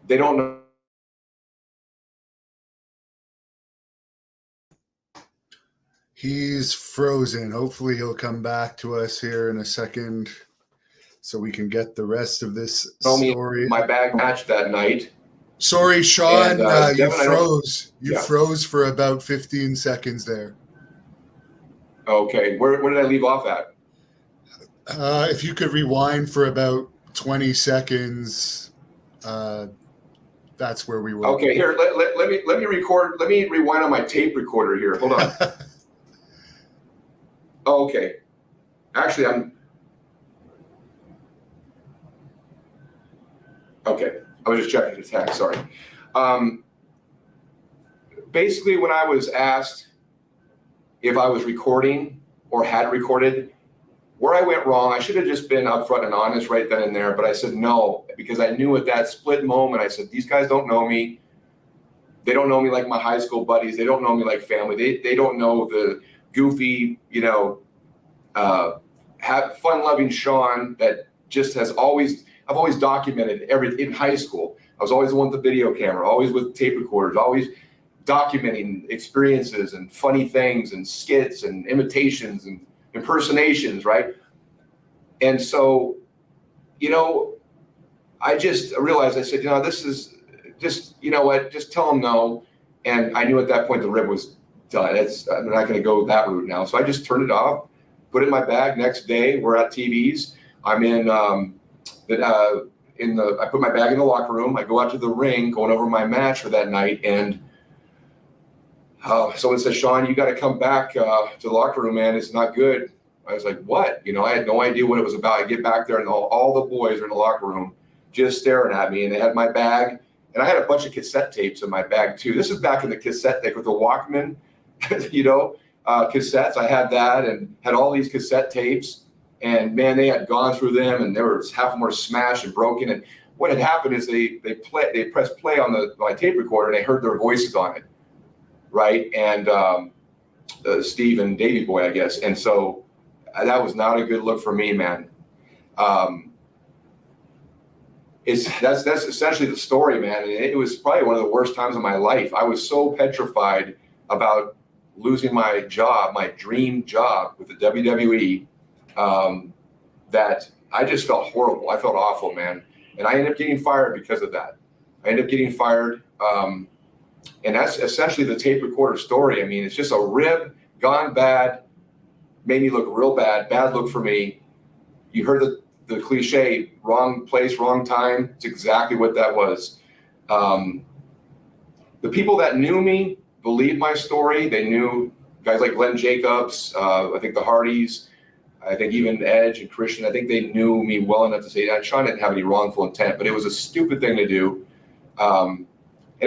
they don't know. He's frozen. Hopefully he'll come back to us here in a second so we can get the rest of this story. My bag matched that night. Sorry, Shawn, and, you Devin, froze. You froze for about 15 seconds there. Okay, where did I leave off at? If you could rewind for about 20 seconds, that's where we were. Okay, here, let me record. Let me rewind on my tape recorder here. Hold on. Oh, okay. Actually, okay. I was just checking the text. Sorry. Basically, when I was asked if I was recording or had recorded, where I went wrong, I should have just been upfront and honest right then and there, but I said no, because I knew at that split moment, I said, these guys don't know me. They don't know me like my high school buddies. They don't know me like family. They don't know the goofy, have fun-loving Shawn that just I've always documented everything in high school. I was always the one with the video camera, always with tape recorders, always documenting experiences and funny things and skits and imitations and impersonations, right? And so, I just realized, I said, this is just, just tell them no. And I knew at that point the rib was done. I'm not going to go that route now. So I just turned it off, put it in my bag. Next day, we're at TVs. I'm in, I put my bag in the locker room. I go out to the ring, going over my match for that night, and someone said, Shawn, you got to come back to the locker room, man. It's not good. I was like, what? I had no idea what it was about. I get back there, and all the boys are in the locker room just staring at me, and they had my bag. And I had a bunch of cassette tapes in my bag, too. This is back in the cassette deck with the Walkman, cassettes. I had that and had all these cassette tapes. And, man, they had gone through them, and half of them were smashed and broken. And what had happened is they pressed play on my tape recorder, and they heard their voices on it. Right. And Steve and Davey Boy, I guess. And so that was not a good look for me, man. That's essentially the story, man. And it was probably one of the worst times of my life. I was so petrified about losing my job, my dream job with the WWE, that I just felt horrible. I felt awful, man. And I ended up getting fired because of that. And that's essentially the tape recorder story. I mean, it's just a rib gone bad, made me look real bad look for me. You heard the cliche, wrong place, wrong time. It's exactly what that was. The people that knew me believed my story. They knew guys like Glenn Jacobs, I think the Hardys, I think even Edge and Christian. I think they knew me well enough to say that Shawn didn't have any wrongful intent, but it was a stupid thing to do. And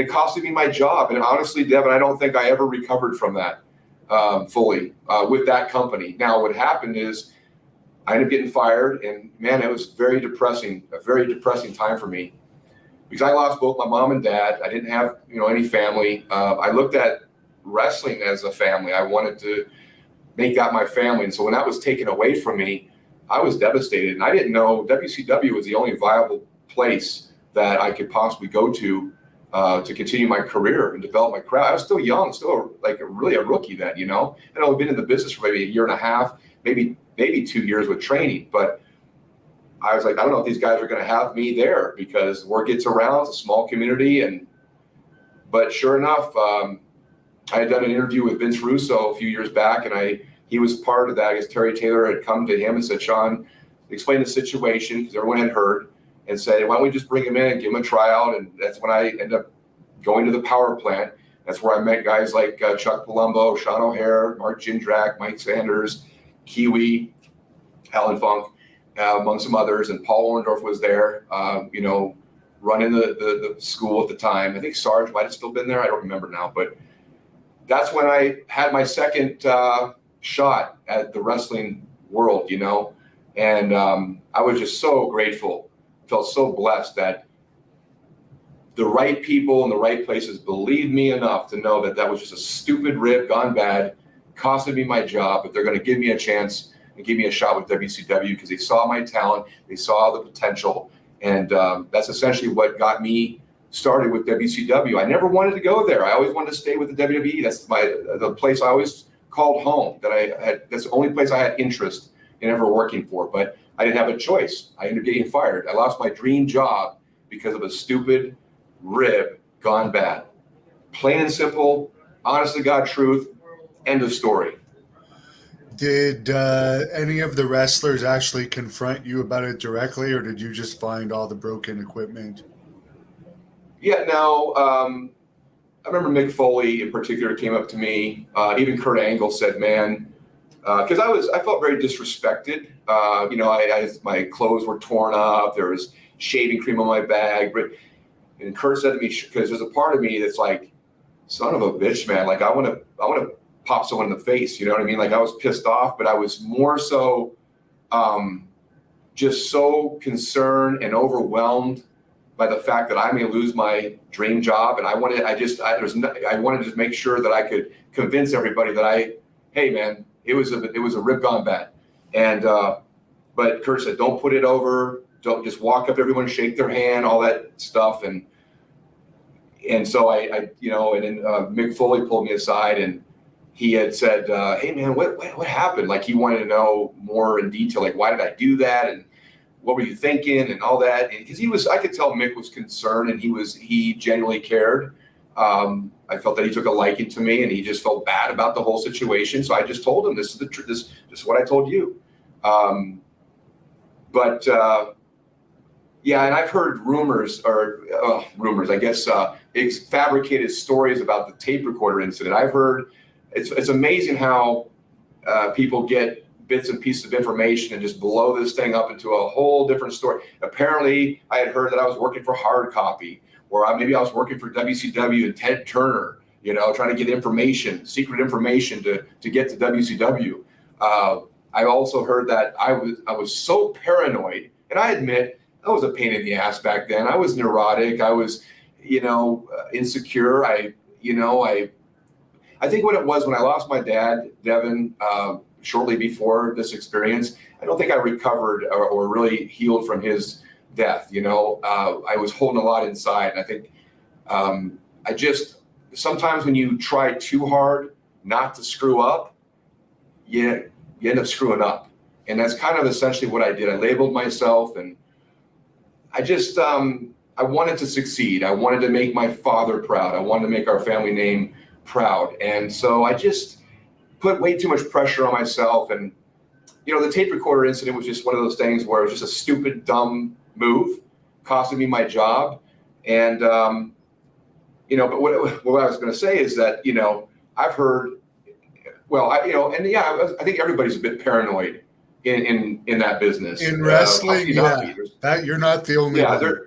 it costed me my job. And honestly, Devin, I don't think I ever recovered from that fully with that company. Now, what happened is I ended up getting fired. And, man, it was a very depressing time for me, because I lost both my mom and dad. I didn't have, any family. I looked at wrestling as a family. I wanted to make that my family. And so when that was taken away from me, I was devastated. And I didn't know WCW was the only viable place that I could possibly go to continue my career and develop my craft. I was still young, still like really a rookie then, you know, and I've been in the business for maybe a year and a half, maybe 2 years with training. But I was like, I don't know if these guys are going to have me there, because word gets around, it's a small community. But sure enough, I had done an interview with Vince Russo a few years back, and he was part of that. I guess Terry Taylor had come to him and said, Shawn, explain the situation, because everyone had heard, and said, why don't we just bring him in and give him a tryout? And that's when I ended up going to the power plant. That's where I met guys like Chuck Palumbo, Sean O'Hare, Mark Jindrak, Mike Sanders, Kiwi, Alan Funk, among some others. And Paul Orndorff was there, you know, running the school at the time. I think Sarge might have still been there. I don't remember now. But that's when I had my second shot at the wrestling world, you know. And I was just so grateful, felt so blessed that the right people in the right places believed me enough to know that that was just a stupid rib gone bad, costing me my job, but they're going to give me a chance and give me a shot with WCW because they saw my talent, they saw the potential, and that's essentially what got me started with WCW. I never wanted to go there. I always wanted to stay with the WWE. That's the place I always called home. That's the only place I had interest in ever working for. But I didn't have a choice. I ended up getting fired. I lost my dream job because of a stupid rib gone bad. Plain and simple, honest to God truth, end of story. Did any of the wrestlers actually confront you about it directly, or did you just find all the broken equipment? Yeah, no. I remember Mick Foley in particular came up to me. Even Kurt Angle said, man, because I felt very disrespected. You know, my clothes were torn up. There was shaving cream on my bag. And Kurt said to me, because there's a part of me that's like, son of a bitch, man. Like I want to pop someone in the face. You know what I mean? Like I was pissed off, but I was more so just so concerned and overwhelmed by the fact that I may lose my dream job. And I wanted to just make sure that I could convince everybody that hey man, it was a rib gone bad. And, but Kurt said, don't put it over. Don't just walk up to everyone, shake their hand, all that stuff. And so I you know, and then Mick Foley pulled me aside and he had said, hey man, what happened? Like he wanted to know more in detail, like why did I do that? And what were you thinking and all that? Because I could tell Mick was concerned and he genuinely cared. I felt that he took a liking to me and he just felt bad about the whole situation. So I just told him, this is what I told you. Yeah, and I've heard rumors, I guess, fabricated stories about the tape recorder incident. I've heard it's amazing how people get bits and pieces of information and just blow this thing up into a whole different story. Apparently, I had heard that I was working for Hard Copy, or maybe I was working for WCW and Ted Turner, you know, trying to get secret information to get to WCW. I also heard that I was so paranoid, and I admit I was a pain in the ass back then. I was neurotic. I was, you know, insecure. I think what it was when I lost my dad, Devin, shortly before this experience, I don't think I recovered or really healed from his death. You know, I was holding a lot inside. And I think sometimes when you try too hard not to screw up, you end up screwing up. And that's kind of essentially what I did. I labeled myself and I just, I wanted to succeed. I wanted to make my father proud. I wanted to make our family name proud. And so I just put way too much pressure on myself. And, you know, the tape recorder incident was just one of those things where it was just a stupid, dumb move, costing me my job. And, you know, but what I was going to say is that, you know, I've heard, I think everybody's a bit paranoid in that business. In wrestling, that you're not the only one.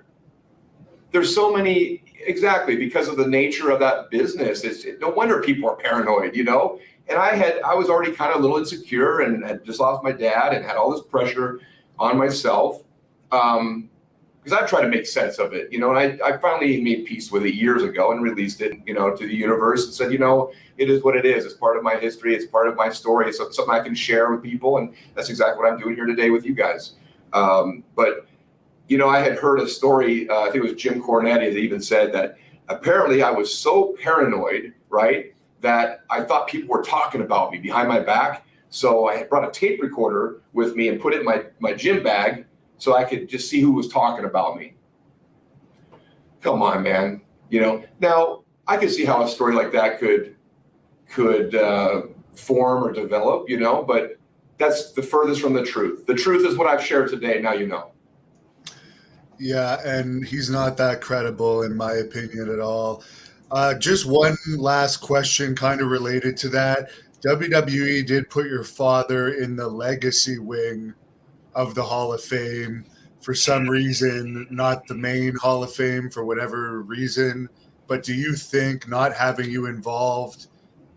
There's so many, exactly, because of the nature of that business. No wonder people are paranoid, you know. And I was already kind of a little insecure and had just lost my dad and had all this pressure on myself. Because because I've tried to make sense of it, and I finally made peace with it years ago and released it, to the universe and said, it is what it is. It's part of my history. It's part of my story. It's something I can share with people. And that's exactly what I'm doing here today with you guys. But I had heard a story, I think it was Jim Cornette that even said that apparently I was so paranoid, right, that I thought people were talking about me behind my back. So I had brought a tape recorder with me and put it in my gym bag so I could just see who was talking about me. Come on, man. Now I could see how a story like that could form or develop, but that's the furthest from the truth. The truth is what I've shared today. Now you know. Yeah, and he's not that credible in my opinion at all. Just one last question kind of related to that. WWE did put your father in the legacy wing of the Hall of Fame for some reason, not the main Hall of Fame for whatever reason. But do you think not having you involved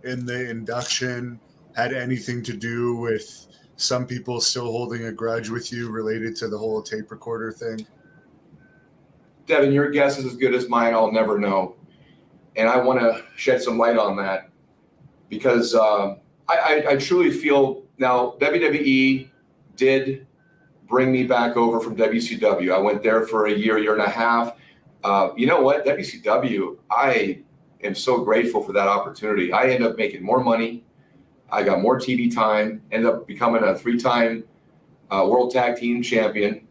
in the induction had anything to do with some people still holding a grudge with you related to the whole tape recorder thing? Devin, your guess is as good as mine. I'll never know. And I want to shed some light on that because I truly feel now WWE did bring me back over from WCW. I went there for a year and a half. You know what? WCW, I am so grateful for that opportunity. I ended up making more money. I got more TV time, ended up becoming a 3-time World Tag Team champion,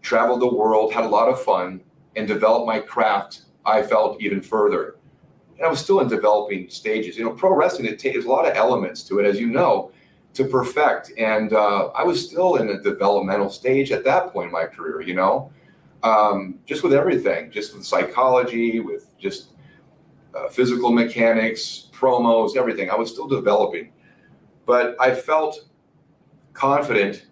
traveled the world, had a lot of fun, and developed my craft, I felt, even further. And I was still in developing stages. Pro wrestling, it takes a lot of elements to it, as you know, to perfect. And I was still in a developmental stage at that point in my career, just with everything, just with psychology, with just physical mechanics, promos, everything. I was still developing. But I felt confident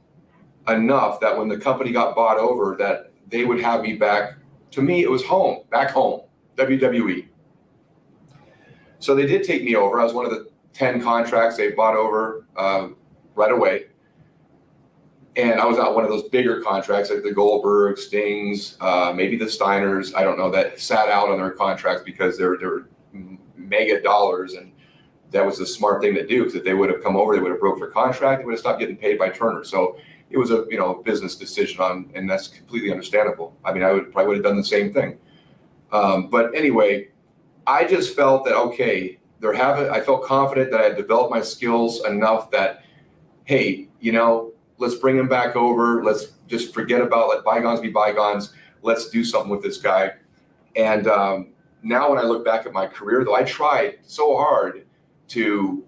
enough that when the company got bought over, that they would have me back. To me, it was home, back home, WWE. So they did take me over. I was one of the 10 contracts they bought over right away. And I was on one of those bigger contracts like the Goldberg, Stings, maybe the Steiners, I don't know, that sat out on their contracts because they were mega dollars. And that was the smart thing to do, because if they would have come over, they would have broke their contract. They would have stopped getting paid by Turner. So it was a business decision and that's completely understandable. I mean, I probably would have done the same thing. But anyway, I just felt that, okay, I felt confident that I had developed my skills enough that, hey, let's bring him back over. Let's just forget about, let bygones be bygones. Let's do something with this guy. And now when I look back at my career, though, I tried so hard to,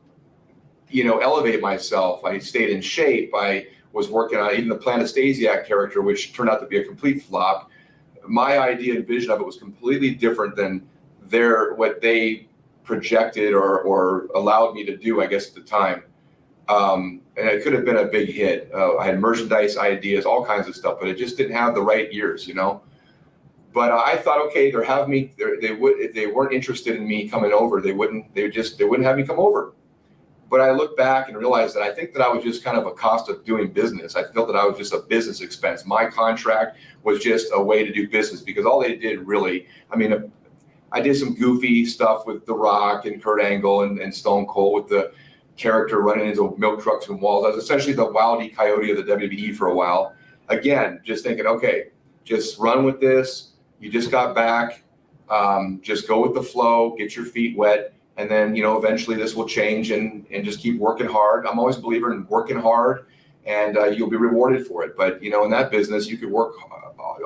elevate myself. I stayed in shape. I was working on even the Planet Stasiak character, which turned out to be a complete flop. My idea and vision of it was completely different than what they projected or allowed me to do, I guess, at the time. And it could have been a big hit. I had merchandise ideas, all kinds of stuff, but it just didn't have the right years, But I thought, okay, if they weren't interested in me coming over, they wouldn't have me come over. But I look back and realized that I think that I was just kind of a cost of doing business. I felt that I was just a business expense. My contract was just a way to do business, because all they did really, I did some goofy stuff with The Rock and Kurt Angle and Stone Cold with the character running into milk trucks and walls. I was essentially the Wile E. Coyote of the WWE for a while. Again, just thinking, okay, just run with this. You just got back. Just go with the flow, get your feet wet. And then, eventually this will change and just keep working hard. I'm always a believer in working hard, and you'll be rewarded for it. But, in that business, you could work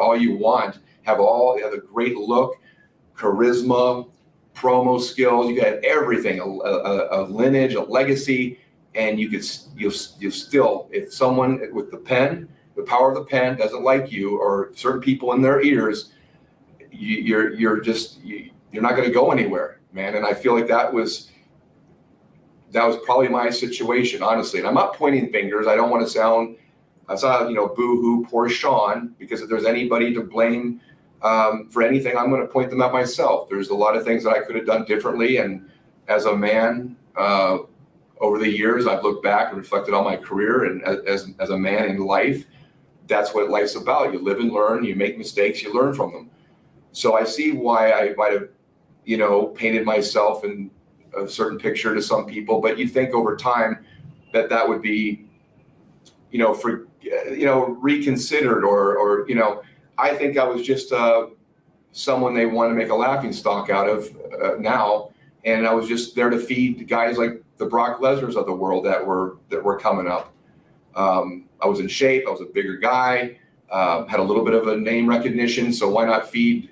all you want, have a great look, charisma, promo skills. You got everything, a lineage, a legacy, and you still, if someone with the pen, the power of the pen doesn't like you, or certain people in their ears, you're not going to go anywhere, man. And I feel like that was probably my situation, honestly. And I'm not pointing fingers. I don't want to sound, boo-hoo, poor Shawn, because if there's anybody to blame for anything, I'm going to point them at myself. There's a lot of things that I could have done differently. And as a man, over the years, I've looked back and reflected on my career and as a man in life. that's what life's about. You live and learn, you make mistakes, you learn from them. So I see why I might have, painted myself in a certain picture to some people, but you think over time that would be, reconsidered or I think I was just someone they want to make a laughing stock out of now. And I was just there to feed guys like the Brock Lesnar's of the world that were coming up. I was in shape. I was a bigger guy, had a little bit of a name recognition. So why not feed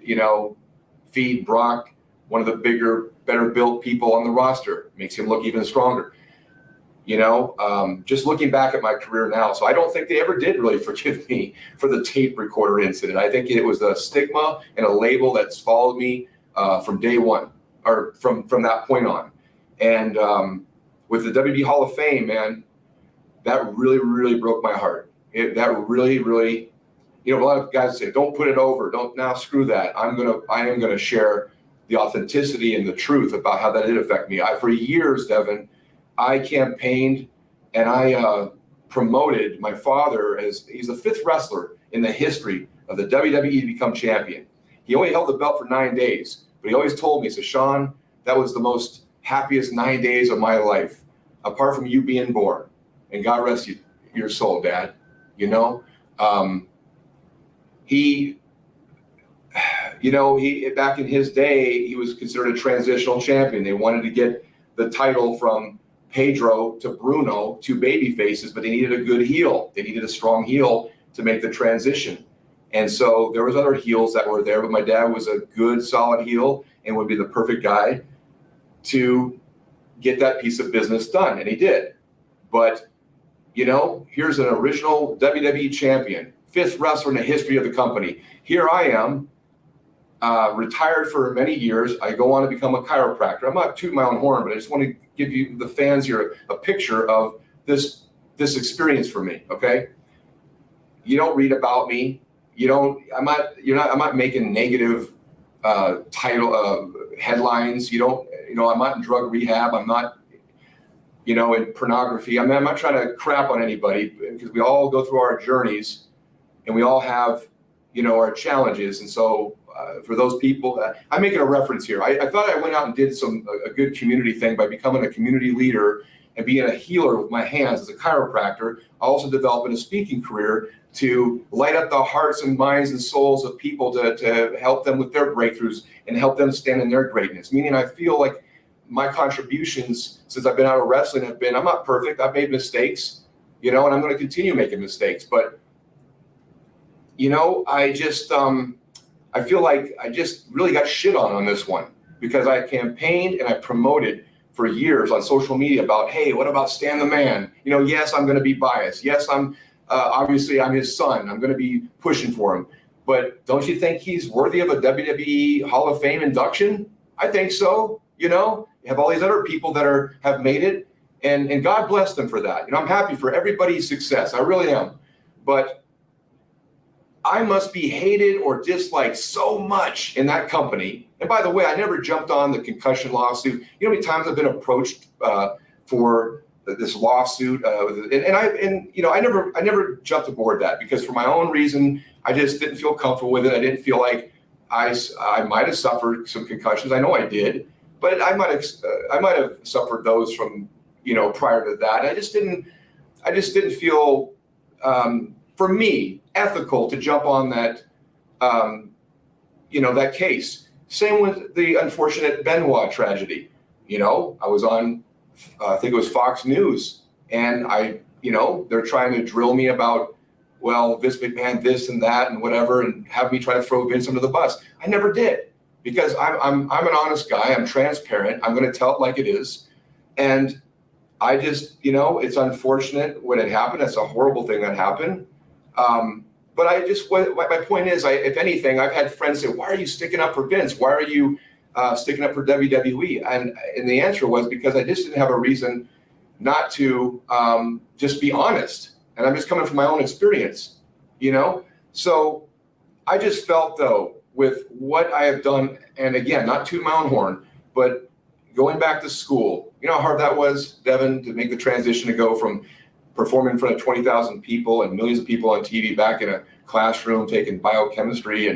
Brock, one of the bigger, better built people on the roster? Makes him look even stronger. Just looking back at my career now. So I don't think they ever did really forgive me for the tape recorder incident. I think it was a stigma and a label that's followed me from day one, or from that point on. And with the WWE Hall of Fame, man, that really, really broke my heart. That really, really, a lot of guys say, don't put it over. Don't now screw that. I am going to share the authenticity and the truth about how that did affect me. For years, Devin, I campaigned and I promoted my father as he's the 5th wrestler in the history of the WWE to become champion. He only held the belt for 9 days, but he always told me, he said, Shawn, that was the most happiest 9 days of my life, apart from you being born. And God rest your soul, Dad. He back in his day, he was considered a transitional champion. They wanted to get the title from Pedro to Bruno, 2 baby faces, but they needed a good heel. They needed a strong heel to make the transition. And so there was other heels that were there, but my dad was a good, solid heel and would be the perfect guy to get that piece of business done. And he did. But, here's an original WWE champion, 5th wrestler in the history of the company. Here I am, retired for many years. I go on to become a chiropractor. I'm not tooting my own horn, but I just want to give you, the fans here, a picture of this experience for me. Okay. You don't read about me. I'm not making negative title headlines. I'm not in drug rehab. I'm not, in pornography. I'm not trying to crap on anybody, because we all go through our journeys and we all have, our challenges. And so for those people, I'm making a reference here. I thought I went out and did a good community thing by becoming a community leader and being a healer with my hands as a chiropractor. I also developed a speaking career to light up the hearts and minds and souls of people to help them with their breakthroughs and help them stand in their greatness. Meaning I feel like my contributions since I've been out of wrestling have been, I'm not perfect. I've made mistakes, and I'm going to continue making mistakes. But, I feel like I just really got shit on this one, because I campaigned and I promoted for years on social media about, hey, what about Stan the Man? Yes, I'm going to be biased. Yes, obviously I'm his son. I'm going to be pushing for him. But don't you think he's worthy of a WWE Hall of Fame induction? I think so. You have all these other people that have made it, and God bless them for that. I'm happy for everybody's success. I really am. But I must be hated or disliked so much in that company. And by the way, I never jumped on the concussion lawsuit. You know how many times I've been approached for this lawsuit, I never jumped aboard that, because for my own reason, I just didn't feel comfortable with it. I didn't feel like I might have suffered some concussions. I know I did, but I might have suffered those from prior to that. I just didn't feel for me ethical to jump on that that case. Same with the unfortunate Benoit tragedy. I was on I think it was Fox News, and they're trying to drill me about, well, Vince McMahon this and that and whatever, and have me try to throw Vince under the bus. I never did, because I'm an honest guy. I'm transparent. I'm going to tell it like it is. And I just, it's unfortunate when it happened. That's a horrible thing that happened. But my point is, if anything, I've had friends say, why are you sticking up for Vince? Why are you sticking up for WWE? And the answer was, because I just didn't have a reason not to just be honest. And I'm just coming from my own experience, So I just felt, though, with what I have done, and again, not to my own horn, but going back to school, how hard that was, Devin, to make the transition to go from performing in front of 20,000 people and millions of people on TV back in a classroom taking biochemistry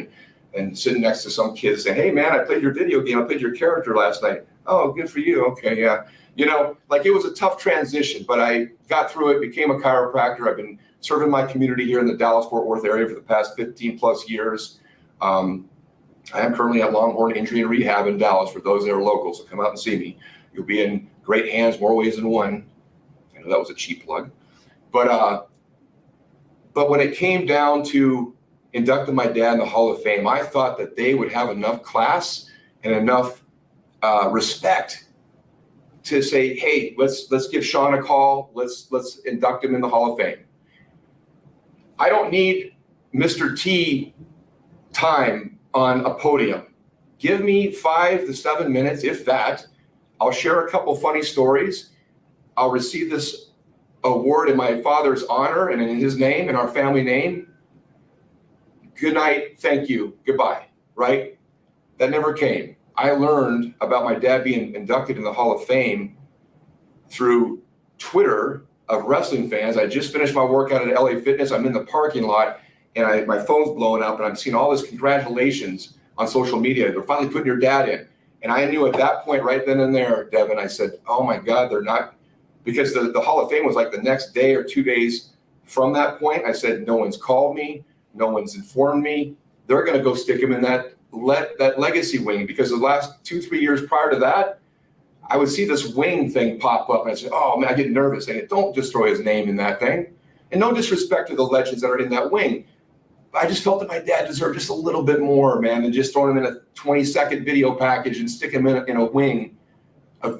and sitting next to some kids saying, hey man, I played your video game. I played your character last night. Oh, good for you. Okay, yeah. You know, like it was a tough transition, but I got through it, became a chiropractor. I've been serving my community here in the Dallas-Fort Worth area for the past 15 plus years. I am currently at Longhorn Injury and Rehab in Dallas for those that are local, so come out and see me. You'll be in great hands, more ways than one. I know that was a cheap plug. But when it came down to inducting my dad in the Hall of Fame, I thought that they would have enough class and enough respect to say, hey, let's give Shawn a call. Let's induct him in the Hall of Fame. I don't need Mr. T time on a podium. Give me 5 to 7 minutes, if that. I'll share a couple funny stories. I'll receive this award in my father's honor and in his name and our family name. Good night, thank you, goodbye, right? That never came. I learned about my dad being inducted in the Hall of Fame through Twitter of wrestling fans. I just finished my workout at LA Fitness. I'm in the parking lot and my phone's blowing up and I'm seeing all this congratulations on social media. They're finally putting your dad in. And I knew at that point, right then and there, Devin, I said, oh my God, they're not, because the Hall of Fame was like the next day or 2 days from that point. I said, no one's called me. No one's informed me. They're going to go stick him in that legacy wing, because the last 2-3 years prior to that, I would see this wing thing pop up and I said, oh man, I get nervous. I said, don't destroy his name in that thing. And no disrespect to the legends that are in that wing. I just felt that my dad deserved just a little bit more, man, than just throwing him in a 20-second video package and stick him in a wing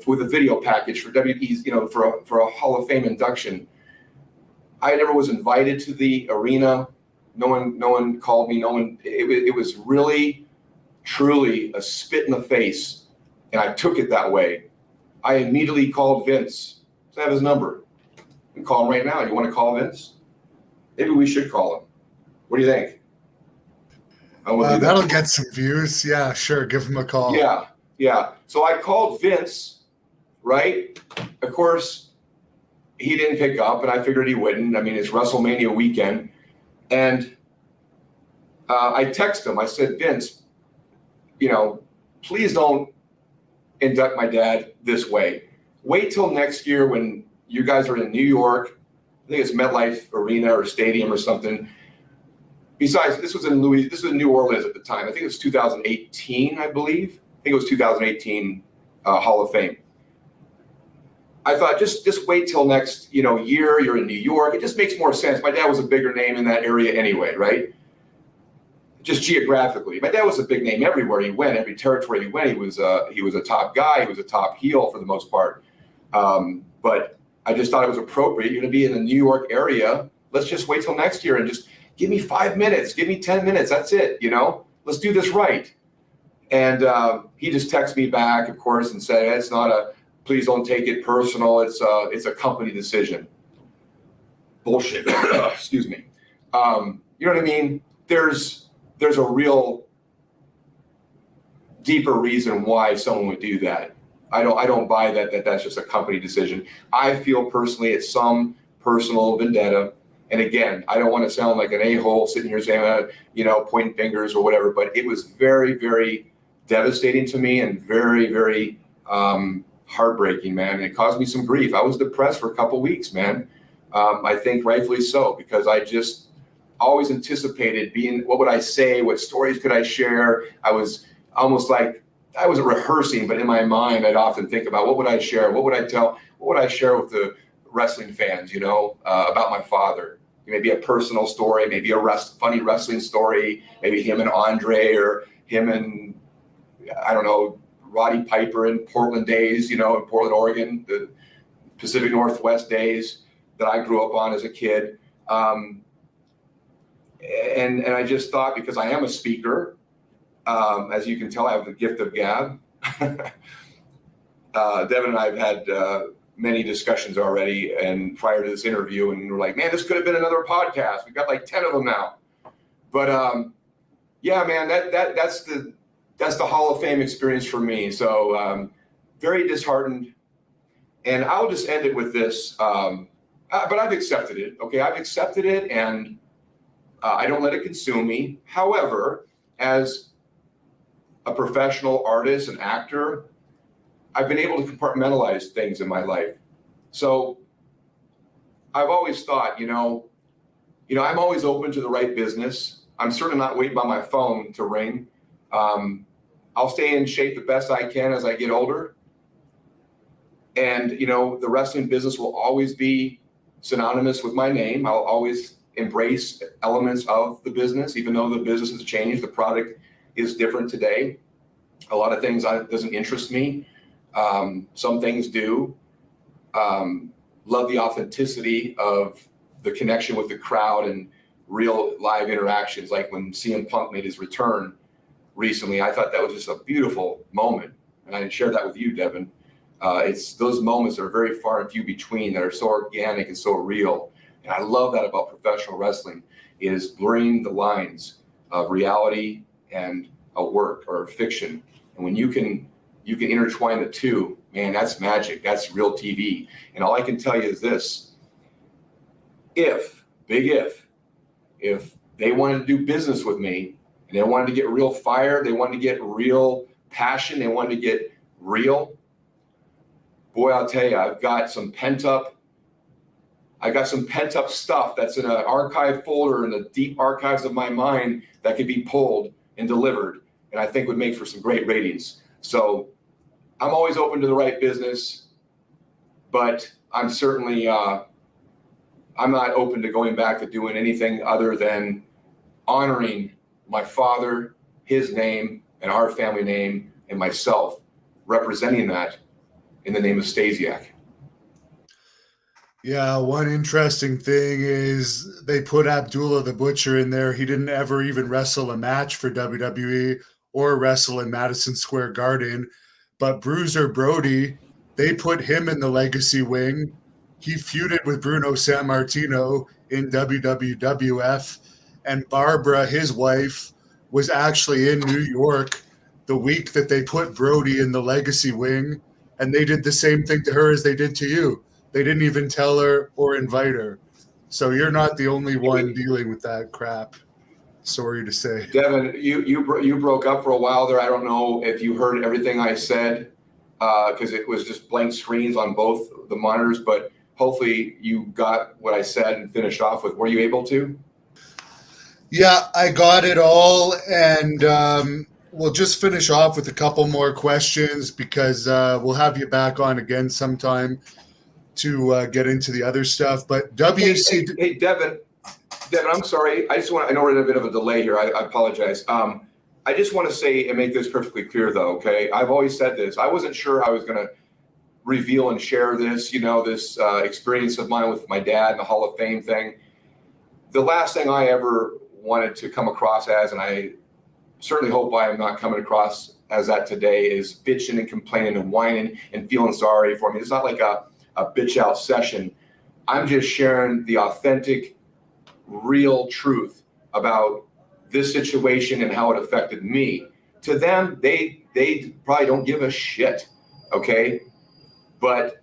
with a video package for WWE's, you know, for a Hall of Fame induction. I never was invited to the arena. No one called me. No one. It was really, truly a spit in the face, and I took it that way. I immediately called Vince. I have his number. You can call him right now. You want to call Vince? Maybe we should call him. What do you think? That'll get some views. Yeah, sure. Give him a call. Yeah. So I called Vince, right? Of course, he didn't pick up, and I figured he wouldn't. I mean, it's WrestleMania weekend. And I texted him. I said, Vince, you know, please don't induct my dad this way. Wait till next year when you guys are in New York. I think it's MetLife Arena or Stadium or something. Besides, this was in New Orleans at the time. I think it was 2018, I believe. I think it was 2018 Hall of Fame. I thought just wait till next year. You're in New York. It just makes more sense. My dad was a bigger name in that area anyway, right? Just geographically, my dad was a big name everywhere he went. Every territory he went, he was a top guy. He was a top heel for the most part. But I just thought it was appropriate. You're going to be in the New York area. Let's just wait till next year and just give me 5 minutes. Give me 10 minutes. That's it. Let's do this right. And he just texted me back, of course, and said, it's not a. Please don't take it personal. It's a company decision. Bullshit. Excuse me. You know what I mean? There's a real deeper reason why someone would do that. I don't buy that's just a company decision. I feel personally it's some personal vendetta. And again, I don't want to sound like an a-hole sitting here saying, pointing fingers or whatever, but it was very, very devastating to me and very, very heartbreaking, man. And it caused me some grief. I was depressed for a couple weeks, man. I think rightfully so, because I just always anticipated what would I say? What stories could I share? I was almost like, I wasn't rehearsing, but in my mind, I'd often think about what would I share? What would I tell? What would I share with the wrestling fans, about my father? Maybe a personal story, maybe a funny wrestling story, maybe him and Andre or him and, I don't know, Roddy Piper in Portland days, in Portland, Oregon, the Pacific Northwest days that I grew up on as a kid. And I just thought, because I am a speaker, as you can tell, I have the gift of gab. Devin and I have had many discussions already, and prior to this interview, and we're like, man, this could have been another podcast. We've got like 10 of them now. But yeah, man, that's the Hall of Fame experience for me. So very disheartened. And I'll just end it with this. But I've accepted it. Okay, I've accepted it, and I don't let it consume me. However, as a professional artist and actor, I've been able to compartmentalize things in my life. So I've always thought, I'm always open to the right business. I'm certainly not waiting by my phone to ring. I'll stay in shape the best I can as I get older. And, the wrestling business will always be synonymous with my name. I'll always embrace elements of the business, even though the business has changed. The product is different today. A lot of things doesn't interest me. Some things do. Love the authenticity of the connection with the crowd and real live interactions. Like when CM Punk made his return recently, I thought that was just a beautiful moment. And I shared that with you, Devin. It's those moments that are very far and few between that are so organic and so real. And I love that about professional wrestling, is blurring the lines of reality and a work or a fiction. And when you can intertwine the two, man, that's magic. That's real TV. And all I can tell you is this: if they wanted to do business with me and they wanted to get real fire, they wanted to get real passion, they wanted to get real, boy, I'll tell you, I've got some pent up stuff that's in an archive folder in the deep archives of my mind that could be pulled and delivered, and I think would make for some great ratings. So I'm always open to the right business, but I'm certainly I'm not open to going back to doing anything other than honoring my father, his name, and our family name, and myself, representing that in the name of Stasiak. Yeah, one interesting thing is they put Abdullah the Butcher in there. He didn't ever even wrestle a match for WWE or wrestle in Madison Square Garden. But Bruiser Brody, they put him in the legacy wing. He feuded with Bruno Sammartino in WWF. And Barbara, his wife, was actually in New York the week that they put Brody in the legacy wing. And they did the same thing to her as they did to you. They didn't even tell her or invite her. So you're not the only one dealing with that crap. Sorry to say. Devin, you broke up for a while there. I don't know if you heard everything I said because it was just blank screens on both the monitors, but hopefully you got what I said and finished off with. Were you able to? Yeah, I got it all. And we'll just finish off with a couple more questions because we'll have you back on again sometime to get into the other stuff. But Hey, Devin, I'm sorry. I know we're in a bit of a delay here. I apologize. I just want to say and make this perfectly clear, though, okay? I've always said this. I wasn't sure I was going to reveal and share this, this experience of mine with my dad and the Hall of Fame thing. The last thing I ever wanted to come across as, and I certainly hope I am not coming across as that today, is bitching and complaining and whining and feeling sorry for me. It's not like a bitch out session. I'm just sharing the authentic, real truth about this situation and how it affected me. To them, they probably don't give a shit, okay? But,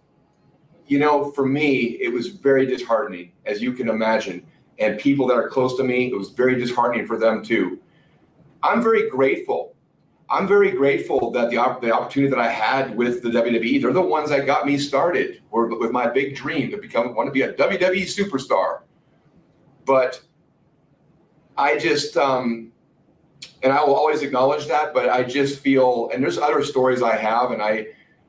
for me, it was very disheartening, as you can imagine. And people that are close to me, it was very disheartening for them too. I'm very grateful. That the opportunity that I had with the WWE, they're the ones that got me started with my big dream to want to be a WWE superstar. But I just, and I will always acknowledge that, but I just feel, and there's other stories I have, and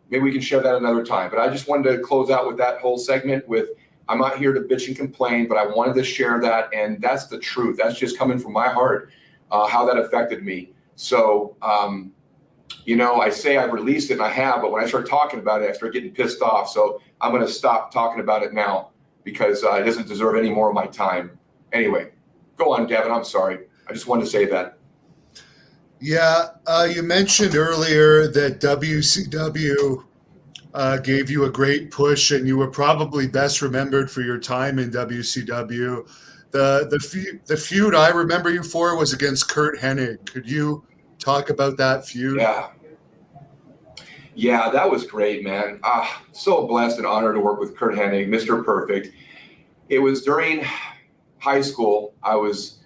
maybe we can share that another time. But I just wanted to close out with that whole segment with, I'm not here to bitch and complain, but I wanted to share that, and that's the truth. That's just coming from my heart, how that affected me. So, I say I've released it, and I have, but when I start talking about it, I start getting pissed off. So I'm going to stop talking about it now because it doesn't deserve any more of my time. Anyway, go on, Devin. I'm sorry. I just wanted to say that. Yeah, you mentioned earlier that WCW gave you a great push, and you were probably best remembered for your time in WCW. The feud I remember you for was against Curt Hennig. Could you talk about that feud? Yeah, that was great, man. So blessed and honored to work with Curt Hennig, Mr. Perfect. It was during high school. I was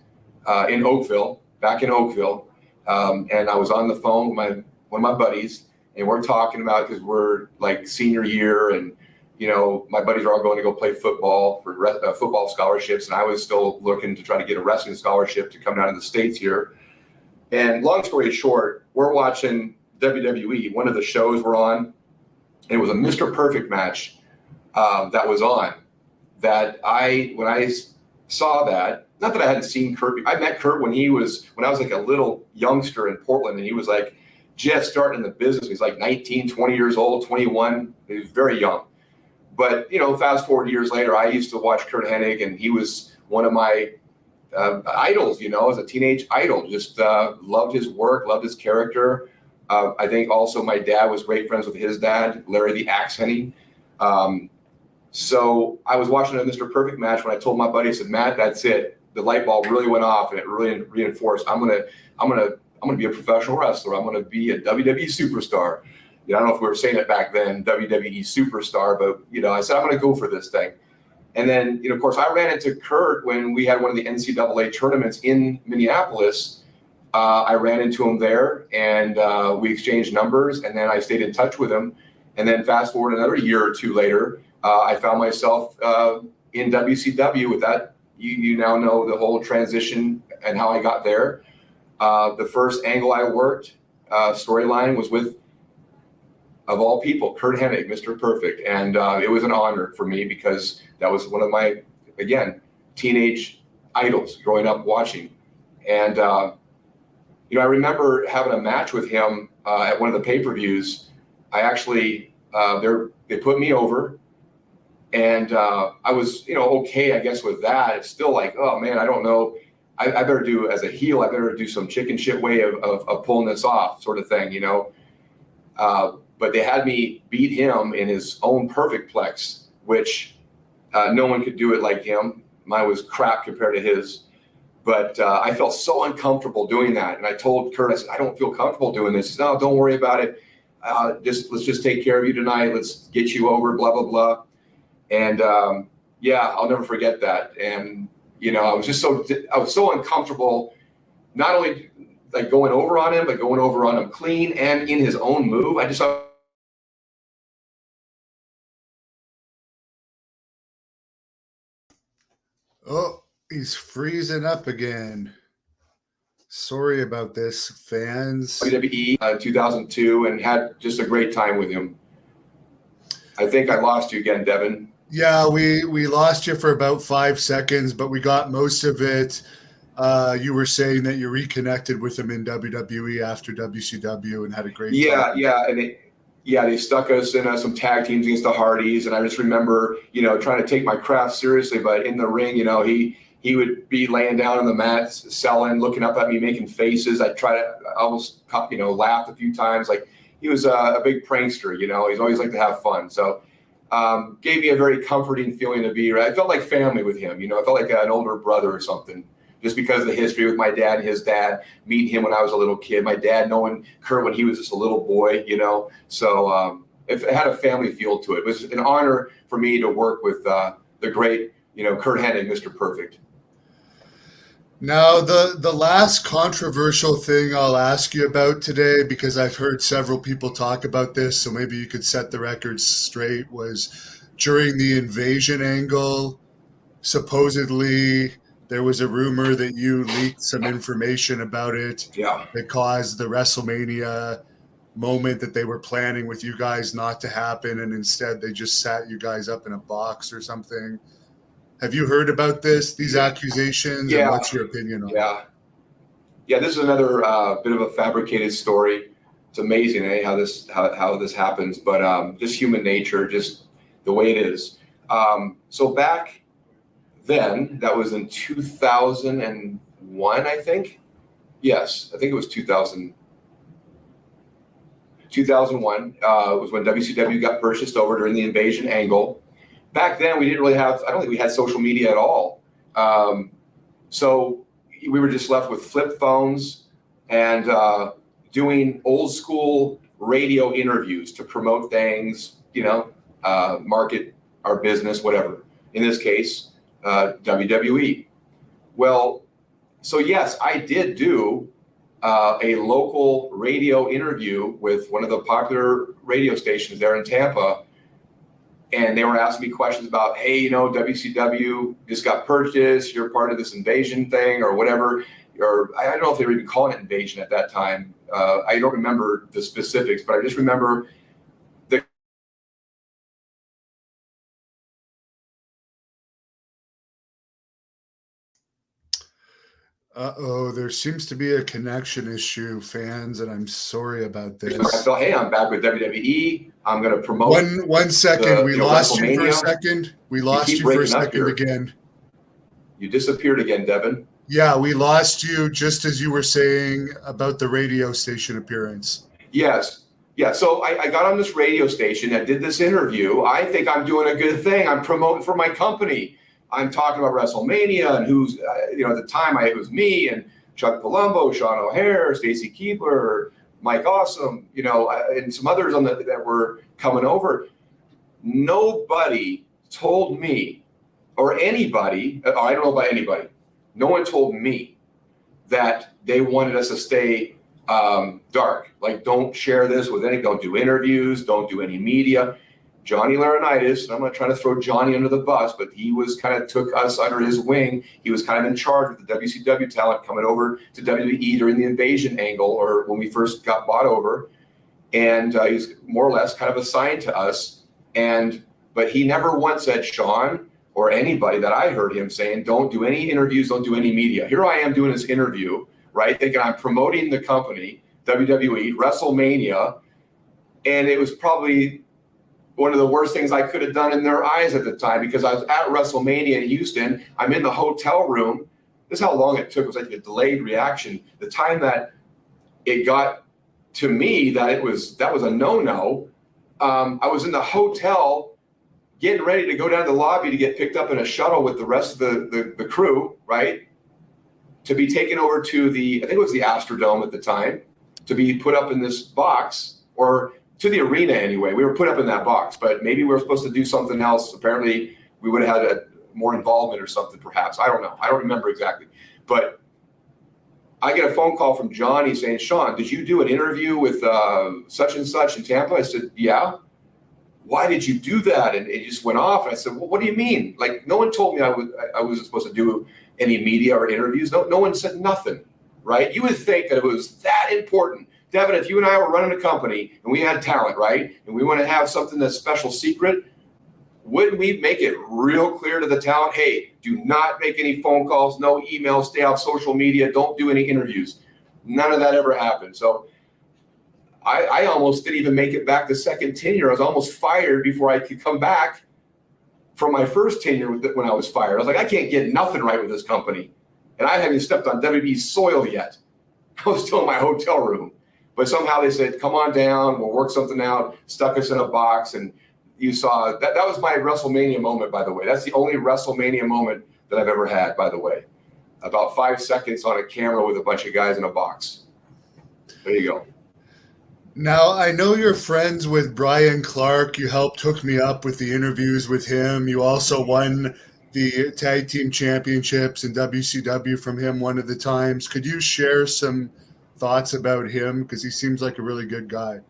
in Oakville, back in Oakville, and I was on the phone with one of my buddies, and we're talking about, because we're like senior year, and my buddies are all going to go play football for football scholarships, and I was still looking to try to get a wrestling scholarship to come down to the States here. And long story short, we're watching WWE. One of the shows we're on, and it was a Mr. Perfect match that was on. When I saw that, not that I hadn't seen Kurt. I met Kurt when I was like a little youngster in Portland, and he was like just starting in the business. He's like 19, 20 years old, 21. He was very young. But, fast forward years later, I used to watch Kurt Hennig, and he was one of my idols, as a teenage idol. Just loved his work, loved his character. I think also my dad was great friends with his dad, Larry the Axe Hennig. So I was watching a Mr. Perfect match when I told my buddy, I said, Matt, that's it. The light bulb really went off, and it really reinforced. I'm gonna be a professional wrestler. I'm gonna be a WWE superstar. I don't know if we were saying it back then, WWE superstar, but I said, I'm gonna go for this thing. And then, of course, I ran into Kurt when we had one of the NCAA tournaments in Minneapolis. I ran into him there, and we exchanged numbers, and then I stayed in touch with him. And then fast forward another year or two later, I found myself in WCW. With that, you now know the whole transition and how I got there. The first angle I worked, storyline, was with, of all people, Kurt Hennig, Mr. Perfect. And it was an honor for me, because that was one of my, again, teenage idols growing up watching. And, I remember having a match with him at one of the pay-per-views. I actually, they put me over, and I was, okay, I guess, with that. It's still like, oh man, I don't know. I better do, as a heel, I better do some chicken shit way of pulling this off, sort of thing, But they had me beat him in his own perfect plex, which no one could do it like him. Mine was crap compared to his. But I felt so uncomfortable doing that. And I told Kurt, I said, I don't feel comfortable doing this. He said, no, don't worry about it. Let's just take care of you tonight. Let's get you over, blah, blah, blah. And I'll never forget that. And, I was so uncomfortable, not only like going over on him, but going over on him clean and in his own move. I just thought, Oh, he's freezing up again. Sorry about this, fans. WWE 2002, and had just a great time with him. I think I lost you again, Devin. Yeah, we lost you for about 5 seconds, but we got most of it. You were saying that you reconnected with him in WWE after WCW and had a great time. Yeah, and they stuck us in some tag teams against the Hardys, and I just remember, trying to take my craft seriously, but in the ring, he would be laying down on the mat, selling, looking up at me, making faces. I almost, laughed a few times. Like, he was a big prankster, he's always liked to have fun. So gave me a very comforting feeling to be, I felt like family with him, I felt like an older brother or something, just because of the history with my dad and his dad, meeting him when I was a little kid, my dad knowing Kurt when he was just a little boy, So it had a family feel to it. It was an honor for me to work with the great, Kurt Hennig, Mr. Perfect. Now, the last controversial thing I'll ask you about today, because I've heard several people talk about this, so maybe you could set the record straight, was during the invasion angle, supposedly there was a rumor that you leaked some information about it that caused the WrestleMania moment that they were planning with you guys not to happen, and instead they just sat you guys up in a box or something. Have you heard about these accusations? And what's your opinion on it? Yeah, this is another bit of a fabricated story. It's amazing, how this happens, but just human nature, just the way it is. So back then, that was in 2001, I think. Yes, I think it was 2000. 2001 was when WCW got purchased over during the invasion angle. Back then, we didn't really I don't think we had social media at all. So we were just left with flip phones and doing old school radio interviews to promote things, market our business, whatever. In this case, WWE. Well, so yes, I did do a local radio interview with one of the popular radio stations there in Tampa. And they were asking me questions about, hey, you know, WCW just got purchased. You're part of this invasion thing or whatever. Or I don't know if they were even calling it invasion at that time. I don't remember the specifics, but I just remember the Uh-oh, there seems to be a connection issue, fans, and I'm sorry about I this. felt, hey, I'm back with WWE. I'm going to promote. One second. We lost you for a WrestleMania. second. We lost you for a second again. You disappeared again, Devin. Yeah, we lost you just as you were saying about the radio station appearance. Yes. Yeah. So I got on this radio station. I did this interview. I think I'm doing a good thing. I'm promoting for my company. I'm talking about WrestleMania and who's, you know, at the time it was me and Chuck Palumbo, Sean O'Hare, Stacy Keibler, Mike Awesome, you know, and some others that were coming over. Nobody told me or anybody, I don't know about anybody, no one told me that they wanted us to stay dark. Like, don't share this with don't do interviews, don't do any media. Johnny Laurinaitis, and I'm not trying to throw Johnny under the bus, but he was kind of took us under his wing. He was kind of in charge with the WCW talent coming over to WWE during the invasion angle or when we first got bought over. And he was more or less kind of assigned to us. But he never once said, Shawn, or anybody that I heard him saying, don't do any interviews, don't do any media. Here I am doing this interview, right? Thinking I'm promoting the company, WWE, WrestleMania. And it was probably one of the worst things I could have done in their eyes at the time because I was at WrestleMania in Houston. I'm in the hotel room. This is how long it took. It was like a delayed reaction. The time that it got to me that was a no-no. I was in the hotel getting ready to go down to the lobby to get picked up in a shuttle with the rest of the crew, right? To be taken over to I think it was the Astrodome at the time, to be put up in this box or to the arena anyway. We were put up in that box, but maybe we were supposed to do something else. Apparently, we would have had more involvement or something, perhaps. I don't know. I don't remember exactly. But I get a phone call from Johnny saying, Shawn, did you do an interview with such and such in Tampa? I said, yeah. Why did you do that? And it just went off. And I said, well, what do you mean? Like, no one told me I wasn't supposed to do any media or interviews. No one said nothing, right? You would think that it was that important. Devin, if you and I were running a company and we had talent, right, and we want to have something that's special secret, wouldn't we make it real clear to the talent, hey, do not make any phone calls, no emails, stay off social media, don't do any interviews. None of that ever happened. So I almost didn't even make it back the second tenure. I was almost fired before I could come back from my first tenure when I was fired. I was like, I can't get nothing right with this company. And I haven't stepped on WWE's soil yet. I was still in my hotel room. But somehow they said, come on down, we'll work something out, stuck us in a box. And you saw that was my WrestleMania moment, by the way. That's the only WrestleMania moment that I've ever had, by the way. About 5 seconds on a camera with a bunch of guys in a box. There you go. Now, I know you're friends with Brian Clark. You helped hook me up with the interviews with him. You also won the Tag Team Championships in WCW from him one of the times. Could you share some thoughts about him? Because he seems like a really good guy.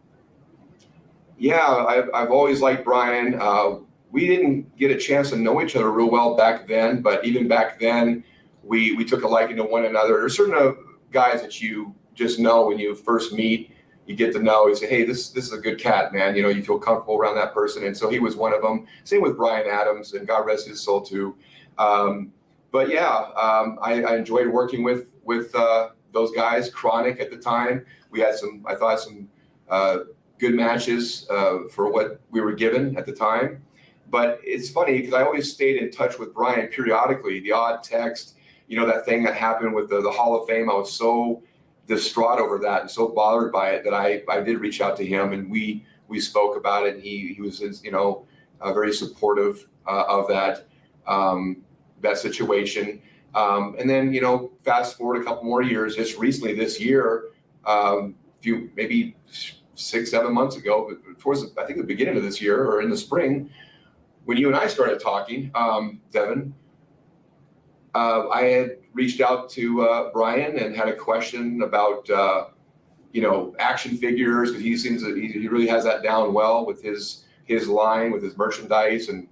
Yeah, I've always liked Brian. We didn't get a chance to know each other real well back then, but even back then, we took a liking to one another. There's certain guys that you just know when you first meet. You get to know, you say, hey, this is a good cat, man. You know, you feel comfortable around that person. And so he was one of them. Same with Brian Adams, and God rest his soul too. But yeah, I enjoyed working with those guys. Chronic at the time. We had some good matches for what we were given at the time. But it's funny because I always stayed in touch with Brian periodically. The odd text, you know, that thing that happened with the Hall of Fame. I was so distraught over that and so bothered by it that I did reach out to him, and we spoke about it. And he was, you know, very supportive of that situation. And then, you know, fast forward a couple more years, just recently this year, maybe 6-7 months ago, towards I think the beginning of this year or in the spring, when you and I started talking, Devin, I had reached out to Brian and had a question about, action figures, because he seems that he really has that down well with his line, with his merchandise, and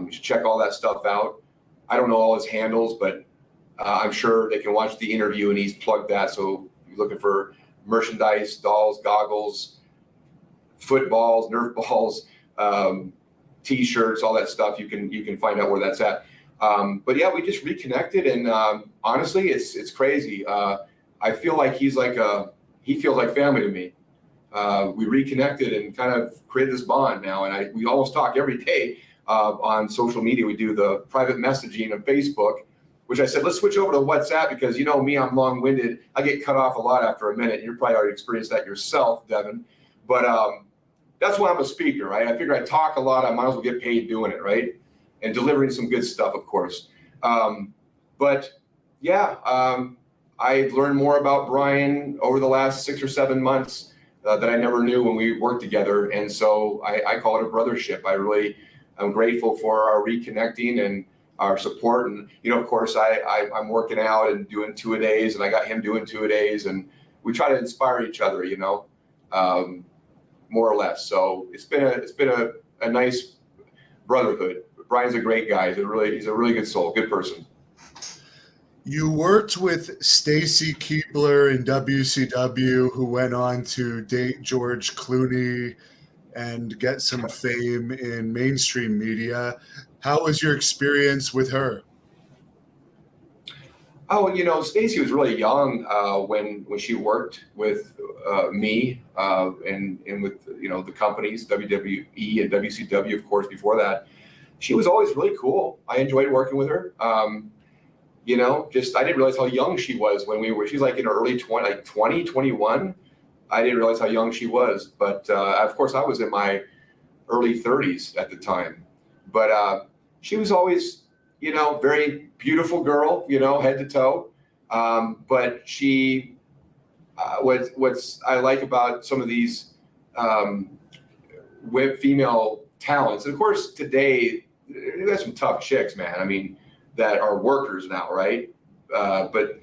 you should check all that stuff out. I don't know all his handles, but I'm sure they can watch the interview and he's plugged that. So if you're looking for merchandise, dolls, goggles, footballs, Nerf balls, T-shirts, all that stuff, you can find out where that's at. But yeah, we just reconnected, and honestly, it's crazy. I feel like he feels like family to me. We reconnected and kind of created this bond now, and we almost talk every day on social media. We do the private messaging on Facebook, which I said, let's switch over to WhatsApp, because you know me, I'm long-winded. I get cut off a lot after a minute. You're probably already experienced that yourself, Devin. But that's why I'm a speaker, right? I figure I talk a lot. I might as well get paid doing it, right? And delivering some good stuff, of course. But yeah, I've learned more about Brian over the last 6 or 7 months that I never knew when we worked together. And so I call it a brothership. I'm grateful for our reconnecting and our support. And, of course, I'm working out and doing 2-a-days, and I got him doing 2-a-days, and we try to inspire each other, more or less. So it's been a nice brotherhood. Brian's a great guy. He's a really good soul, good person. You worked with Stacy Keibler in WCW, who went on to date George Clooney and get some fame in mainstream media. How was your experience with her? Oh, Stacy was really young when she worked with me and with the companies, WWE and WCW, of course. Before that, she was always really cool. I enjoyed working with her. I didn't realize how young she was when she's like in her early 20, like 20, 21. I didn't realize how young she was, but of course I was in my early 30s at the time. But she was always, very beautiful girl, head to toe. But she, what's I like about some of these female talents, and of course today there's some tough chicks, man. I mean, that are workers now, right? But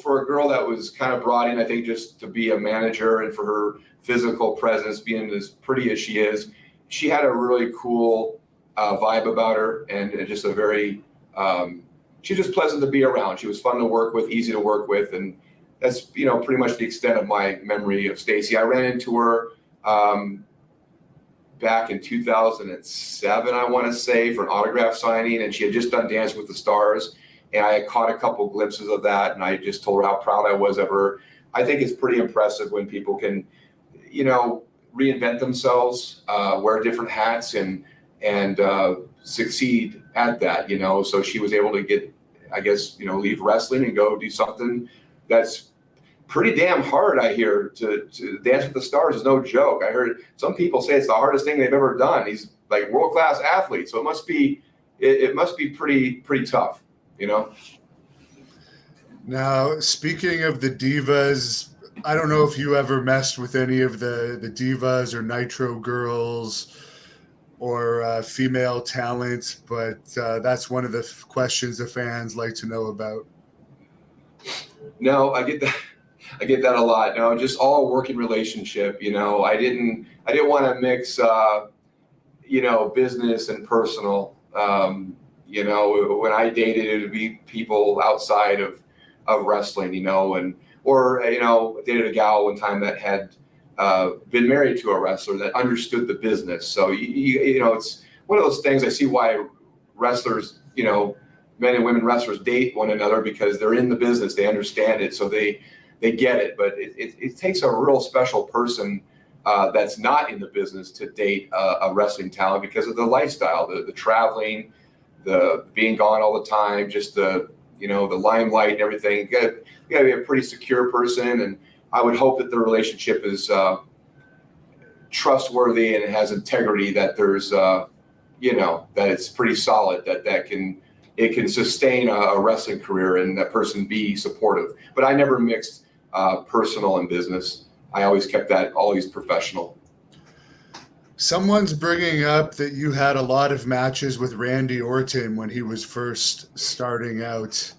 for a girl that was kind of brought in, I think, just to be a manager, and for her physical presence being as pretty as she is, she had a really cool vibe about her, and just a very, she's just pleasant to be around. She was fun to work with, easy to work with, and that's pretty much the extent of my memory of Stacy. I ran into her back in 2007, I want to say, for an autograph signing, and she had just done Dancing with the Stars, and I had caught a couple glimpses of that, and I just told her how proud I was of her. I think it's pretty impressive when people can, reinvent themselves, wear different hats, and succeed at that. So she was able to get, I guess, leave wrestling and go do something that's pretty damn hard. I hear to Dance with the Stars is no joke. I heard some people say it's the hardest thing they've ever done. He's like world-class athlete, so it must be pretty tough, Now, speaking of the divas, I don't know if you ever messed with any of the divas or Nitro girls or female talent, but that's one of the questions the fans like to know about. No, I get that a lot. No, just all working relationship. I didn't want to mix, business and personal. When I dated, it would be people outside of wrestling, I dated a gal one time that had been married to a wrestler that understood the business. So it's one of those things. I see why wrestlers, men and women wrestlers date one another, because they're in the business, they understand it, so they get it. But it takes a real special person that's not in the business to date a wrestling talent, because of the lifestyle, the traveling, the being gone all the time, just the limelight and everything. You got to be a pretty secure person, and I would hope that the relationship is trustworthy and it has integrity, that there's that it's pretty solid, that it can sustain a wrestling career, and that person be supportive. But I never mixed personal and business. I always kept that always professional. Someone's bringing up that you had a lot of matches with Randy Orton when he was first starting out.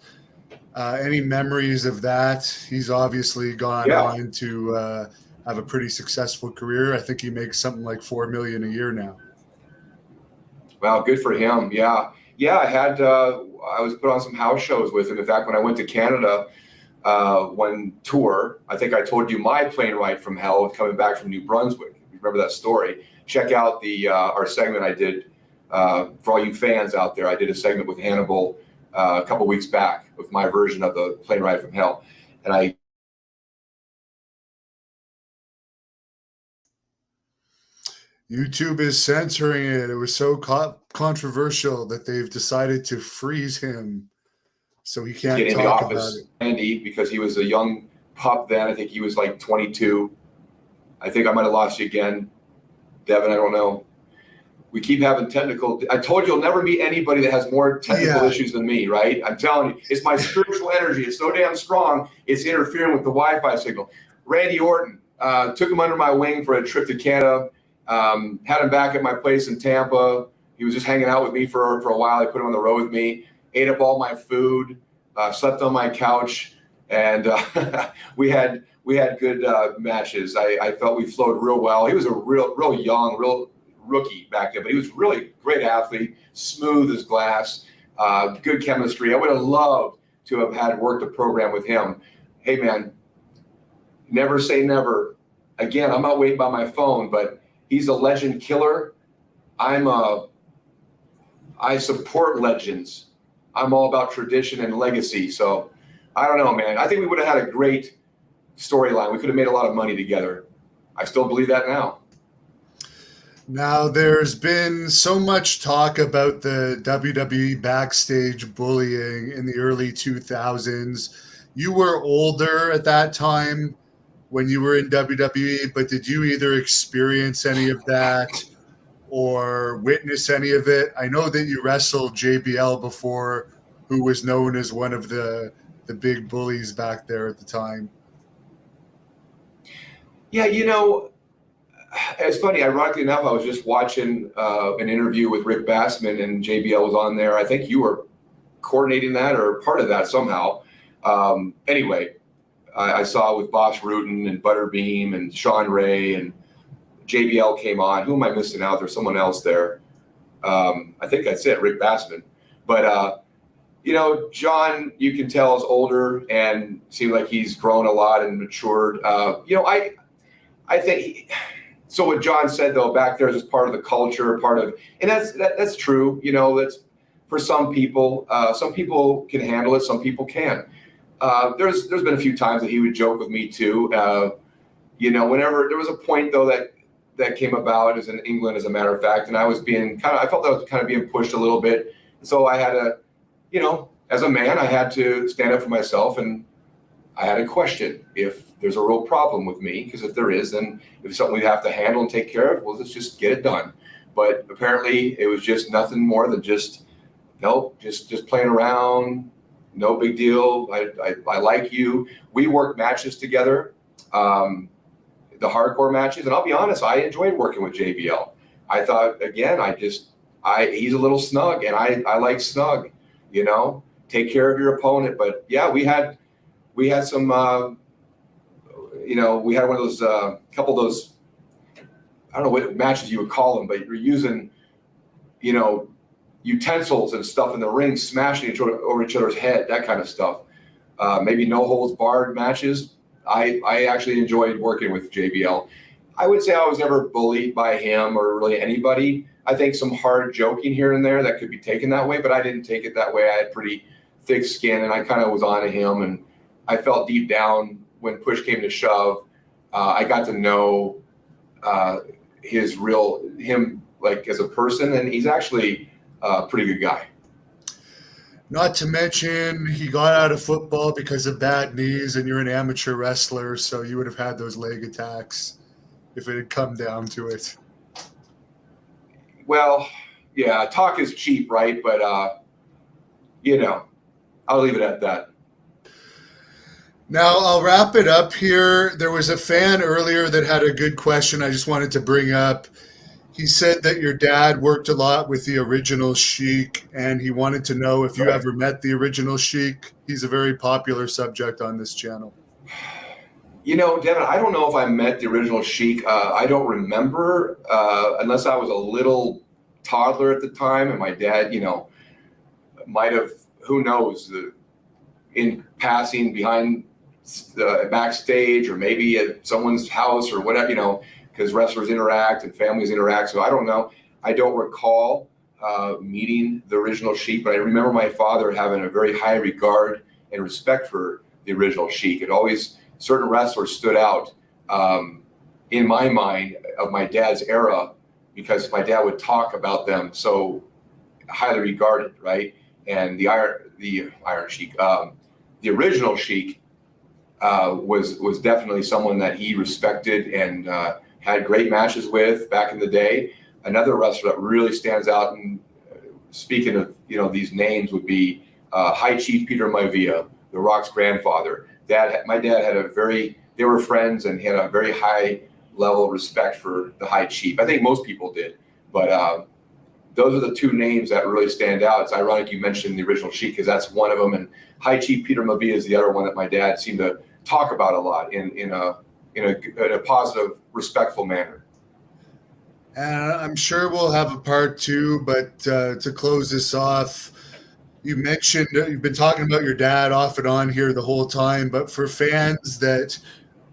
Any memories of that? He's obviously gone Yeah. on to have a pretty successful career. I think he makes something like $4 million a year now. Well, good for him. Yeah. Yeah. I was put on some house shows with him. In fact, when I went to Canada, one tour, I think I told you my plane ride from hell coming back from New Brunswick. You remember that story? Check out our segment I did for all you fans out there. I did a segment with Hannibal a couple weeks back with my version of the plane ride from hell, and YouTube is censoring it. It was so controversial that they've decided to freeze him so he get can't in the talk about office, it. Andy, because he was a young pup then. I think he was like 22. I think I might have lost you again, Devin. I don't know. We keep having technical. I told you you'll never meet anybody that has more technical issues than me, right? I'm telling you, it's my spiritual energy. It's so damn strong. It's interfering with the Wi-Fi signal. Randy Orton, took him under my wing for a trip to Canada. Had him back at my place in Tampa. He was just hanging out with me for a while. I put him on the road with me. Ate up all my food. Slept on my couch, and we had good matches. I felt we flowed real well. He was a real young, real rookie back then, but he was really great athlete, smooth as glass, good chemistry. I would have loved to have had worked a program with him. Hey man, never say never. Again, I'm not waiting by my phone, but he's a legend killer. I support legends. I'm all about tradition and legacy. So I don't know, man. I think we would have had a great storyline. We could have made a lot of money together. I still believe that now. Now, there's been so much talk about the WWE backstage bullying in the early 2000s. You were older at that time when you were in WWE, but did you either experience any of that or witness any of it? I know that you wrestled JBL before, who was known as one of the big bullies back there at the time. Yeah, it's funny. Ironically enough, I was just watching an interview with Rick Bassman, and JBL was on there. I think you were coordinating that or part of that somehow. Anyway, I saw with Boss Rutan and Butterbeam and Sean Ray, and JBL came on. Who am I missing out? There's someone else there. I think that's it, Rick Bassman. But John, you can tell, is older and seems like he's grown a lot and matured. I think so. What John said though back there is just part of the culture, and that's true. That's for some people. Some people can handle it. Some people can't. There's been a few times that he would joke with me too. Whenever there was a point though that came about, as in England, as a matter of fact, and I felt that I was kind of being pushed a little bit. So I had to, as a man, I had to stand up for myself, and I had to question if there's a real problem with me, because if there is, then if it's something we have to handle and take care of, well, let's just get it done. But apparently it was just nothing more than just playing around, no big deal. I like you. We worked matches together, the hardcore matches, and I'll be honest, I enjoyed working with JBL. I thought, again, he's a little snug, and I like snug, take care of your opponent. But yeah, we had some, we had one of those, couple of those, I don't know what matches you would call them, but you're using, utensils and stuff in the ring, smashing over each other's head, that kind of stuff. Maybe no holds barred matches. I actually enjoyed working with JBL. I would say I was never bullied by him or really anybody. I think some hard joking here and there that could be taken that way, but I didn't take it that way. I had pretty thick skin, and I kind of was on to him, and I felt deep down when push came to shove, I got to know him like as a person, and he's actually a pretty good guy. Not to mention, he got out of football because of bad knees, and you're an amateur wrestler, so you would have had those leg attacks if it had come down to it. Well, yeah, talk is cheap, right? But, I'll leave it at that. Now, I'll wrap it up here. There was a fan earlier that had a good question I just wanted to bring up. He said that your dad worked a lot with the original Sheik, and he wanted to know if you ever met the original Sheik. He's a very popular subject on this channel. You know, Devin, I don't know if I met the original Sheik. I don't remember, unless I was a little toddler at the time, and my dad, you know, might have, who knows, in passing behind backstage, or maybe at someone's house or whatever, you know, because wrestlers interact and families interact. So I don't know. I don't recall meeting the original Sheik, but I remember my father having a very high regard and respect for the original Sheik. It always, certain wrestlers stood out in my mind of my dad's era, because my dad would talk about them so highly regarded, right? And the Iron Sheik, the original Sheik, was definitely someone that he respected and had great matches with back in the day. Another wrestler that really stands out, and speaking of, you know, these names, would be High Chief Peter Maivia, The Rock's grandfather. My dad had they were friends, and he had a very high level of respect for the High Chief. I think most people did, but those are the two names that really stand out. It's ironic you mentioned the original Sheik, because that's one of them, and High Chief Peter Maivia is the other one that my dad seemed to talk about a lot in a positive, respectful manner. And I'm sure we'll have a part two, but to close this off, you mentioned you've been talking about your dad off and on here the whole time, but for fans that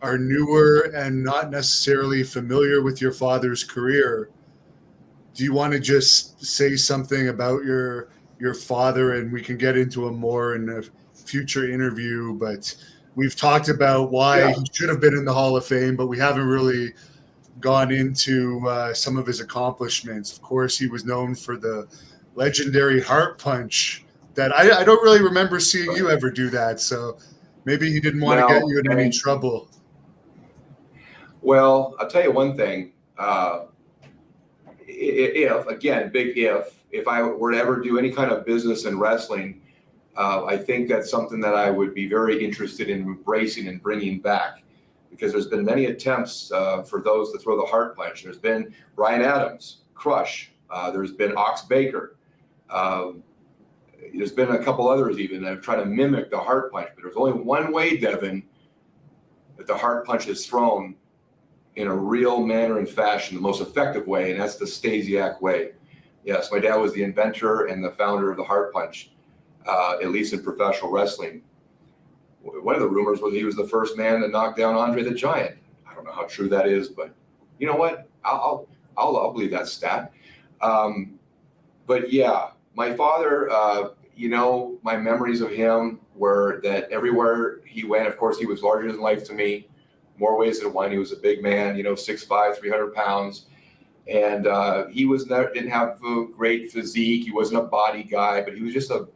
are newer and not necessarily familiar with your father's career, do you want to just say something about your father? And we can get into him more in a future interview, but we've talked about why he should have been in the Hall of Fame, but we haven't really gone into some of his accomplishments. Of course, he was known for the legendary heart punch that I don't really remember seeing you ever do that. So maybe he didn't want to get you in any trouble. Well, I'll tell you one thing. If I were to ever do any kind of business in wrestling, I think that's something that I would be very interested in embracing and bringing back, because there's been many attempts for those to throw the heart punch. There's been Bryan Adams, Crush. There's been Ox Baker. There's been a couple others even that have tried to mimic the heart punch, but there's only one way, Devin, that the heart punch is thrown in a real manner and fashion, the most effective way, and that's the Stasiak way. Yes, my dad was the inventor and the founder of the heart punch, at least in professional wrestling. One of the rumors was he was the first man to knock down Andre the Giant. I don't know how true that is, but you know what? I'll believe that stat. But yeah, my father, my memories of him were that everywhere he went, of course, he was larger than life to me, more ways than one. He was a big man, 6'5", 300 pounds. And he didn't have a great physique. He wasn't a body guy, but he was just a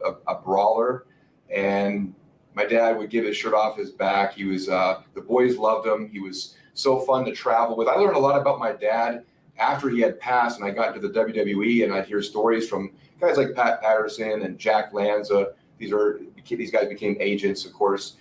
brawler. And my dad would give his shirt off his back. He was, the boys loved him. He was so fun to travel with. I learned a lot about my dad after he had passed, and I got into the WWE, and I'd hear stories from guys like Pat Patterson and Jack Lanza. These guys became agents, of course,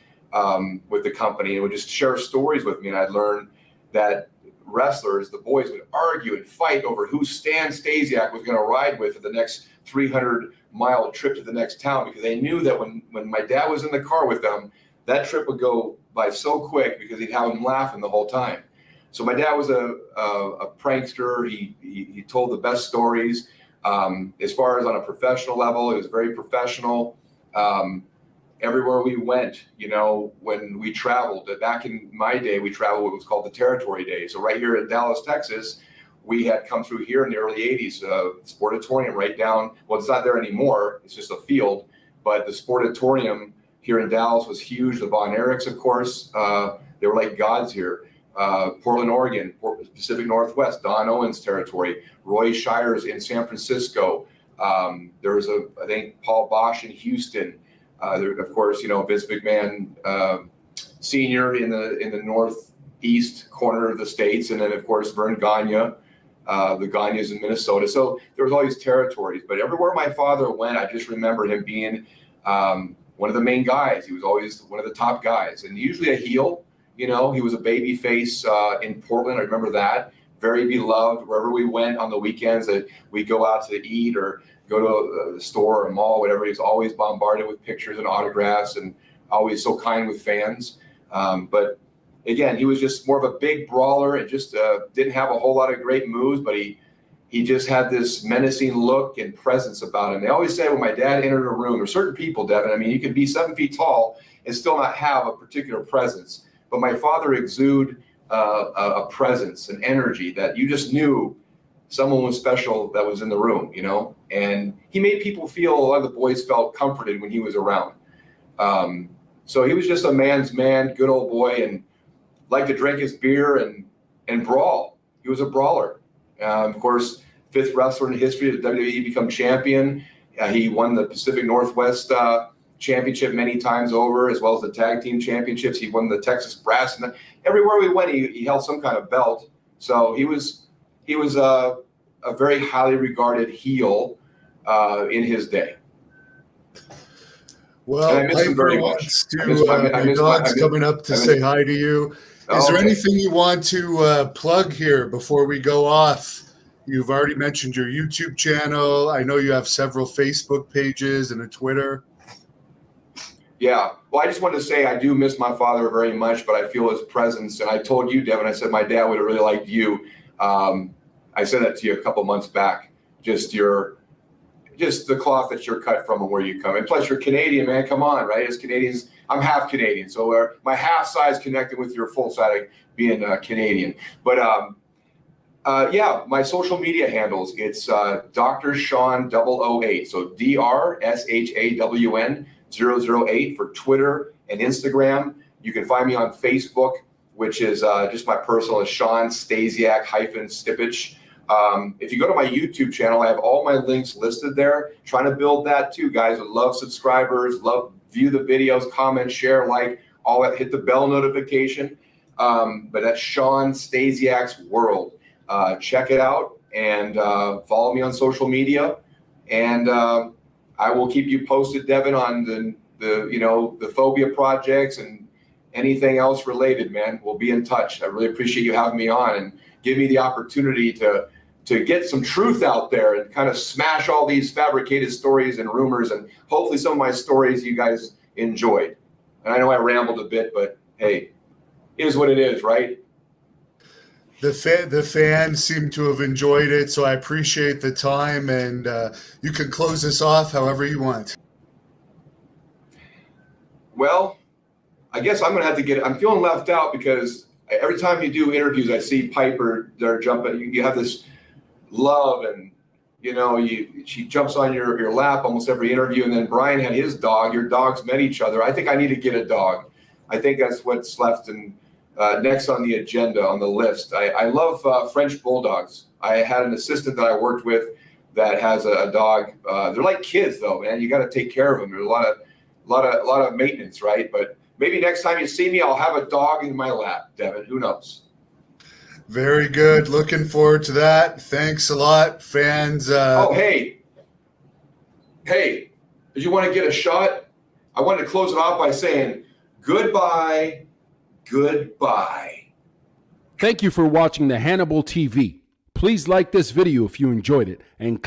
with the company, and would just share stories with me. And I'd learn that wrestlers, the boys, would argue and fight over who Stan Stasiak was going to ride with for the next 300-mile trip to the next town, because they knew that when my dad was in the car with them, that trip would go by so quick because he'd have them laughing the whole time. So my dad was a prankster. He told the best stories. As far as on a professional level, it was very professional. Everywhere we went, when we traveled, back in my day, we traveled what was called the Territory Days. So right here in Dallas, Texas, we had come through here in the early 80s, Sportatorium right down. Well, it's not there anymore. It's just a field. But the Sportatorium here in Dallas was huge. The Von Erichs, of course, they were like gods here. Portland, Oregon, Pacific Northwest, Don Owens territory, Roy Shires in San Francisco. There was I think Paul Bosch in Houston. Of course, Vince McMahon Sr. in the northeast corner of the states, and then of course Vern Gagne, the Gagnes in Minnesota. So there was all these territories, but everywhere my father went, I just remember him being one of the main guys. He was always one of the top guys, and usually a heel. He was a baby face in Portland. I remember that. very beloved. Wherever we went on the weekends, that we go out to eat or go to the store or a mall, whatever, he was always bombarded with pictures and autographs, and always so kind with fans. But again, he was just more of a big brawler and just didn't have a whole lot of great moves, but he just had this menacing look and presence about him. They always say when my dad entered a room, or certain people, Devin, I mean, you could be 7 feet tall and still not have a particular presence. But my father exuded a presence, an energy that you just knew someone was special that was in the room, you know? And he made people feel, a lot of the boys felt comforted when he was around. So he was just a man's man, good old boy, and liked to drink his beer and brawl. He was a brawler. Of course, 5th wrestler in history of WWE become champion. He won the Pacific Northwest championship many times over, as well as the tag team championships. He won the Texas Brass, and everywhere we went, he held some kind of belt. So he was a very highly regarded heel in his day. Well, I miss him very much. Your dog's coming up to say hi to you. Is there anything you want to plug here before we go off? You've already mentioned your YouTube channel. I know you have several Facebook pages and a Twitter. Yeah. Well, I just wanted to say I do miss my father very much, but I feel his presence. And I told you, Devin, I said my dad would have really liked you. I said that to you a couple months back. Just the cloth that you're cut from and where you come. And plus, you're Canadian, man. Come on, right? As Canadians, I'm half Canadian, so my half size connected with your full side being Canadian. But yeah, my social media handles, it's Dr. Shawn 008. So DRSHAWN 008 for Twitter and Instagram. You can find me on Facebook, which is just my personal, Shawn Stasiak -Stipich. If you go to my YouTube channel, I have all my links listed there. Trying to build that too, guys. I love subscribers, love view the videos, comment, share, like, all that. Hit the bell notification. But that's Shawn Stasiak's World. Check it out and follow me on social media. And I will keep you posted, Devin, on the phobia projects and anything else related, man. We'll be in touch. I really appreciate you having me on and give me the opportunity to get some truth out there and kind of smash all these fabricated stories and rumors, and hopefully some of my stories you guys enjoyed. And I know I rambled a bit, but hey, it is what it is, right? The fans seem to have enjoyed it, so I appreciate the time, and you can close this off however you want. Well, I guess I'm going to have to I'm feeling left out because every time you do interviews, I see Piper there jumping. You have this love, and she jumps on your lap almost every interview. And then Brian had his dog. Your dogs met each other. I think I need to get a dog. I think that's what's left and next on the agenda on the list. I love French bulldogs. I had an assistant that I worked with that has a dog. They're like kids, though, man. You got to take care of them. There's a lot of maintenance, right? But maybe next time you see me, I'll have a dog in my lap, Devin. Who knows? Very good. Looking forward to that. Thanks a lot, fans. Hey, did you want to get a shot? I wanted to close it off by saying goodbye. Thank you for watching the Hannibal TV. Please like this video if you enjoyed it, and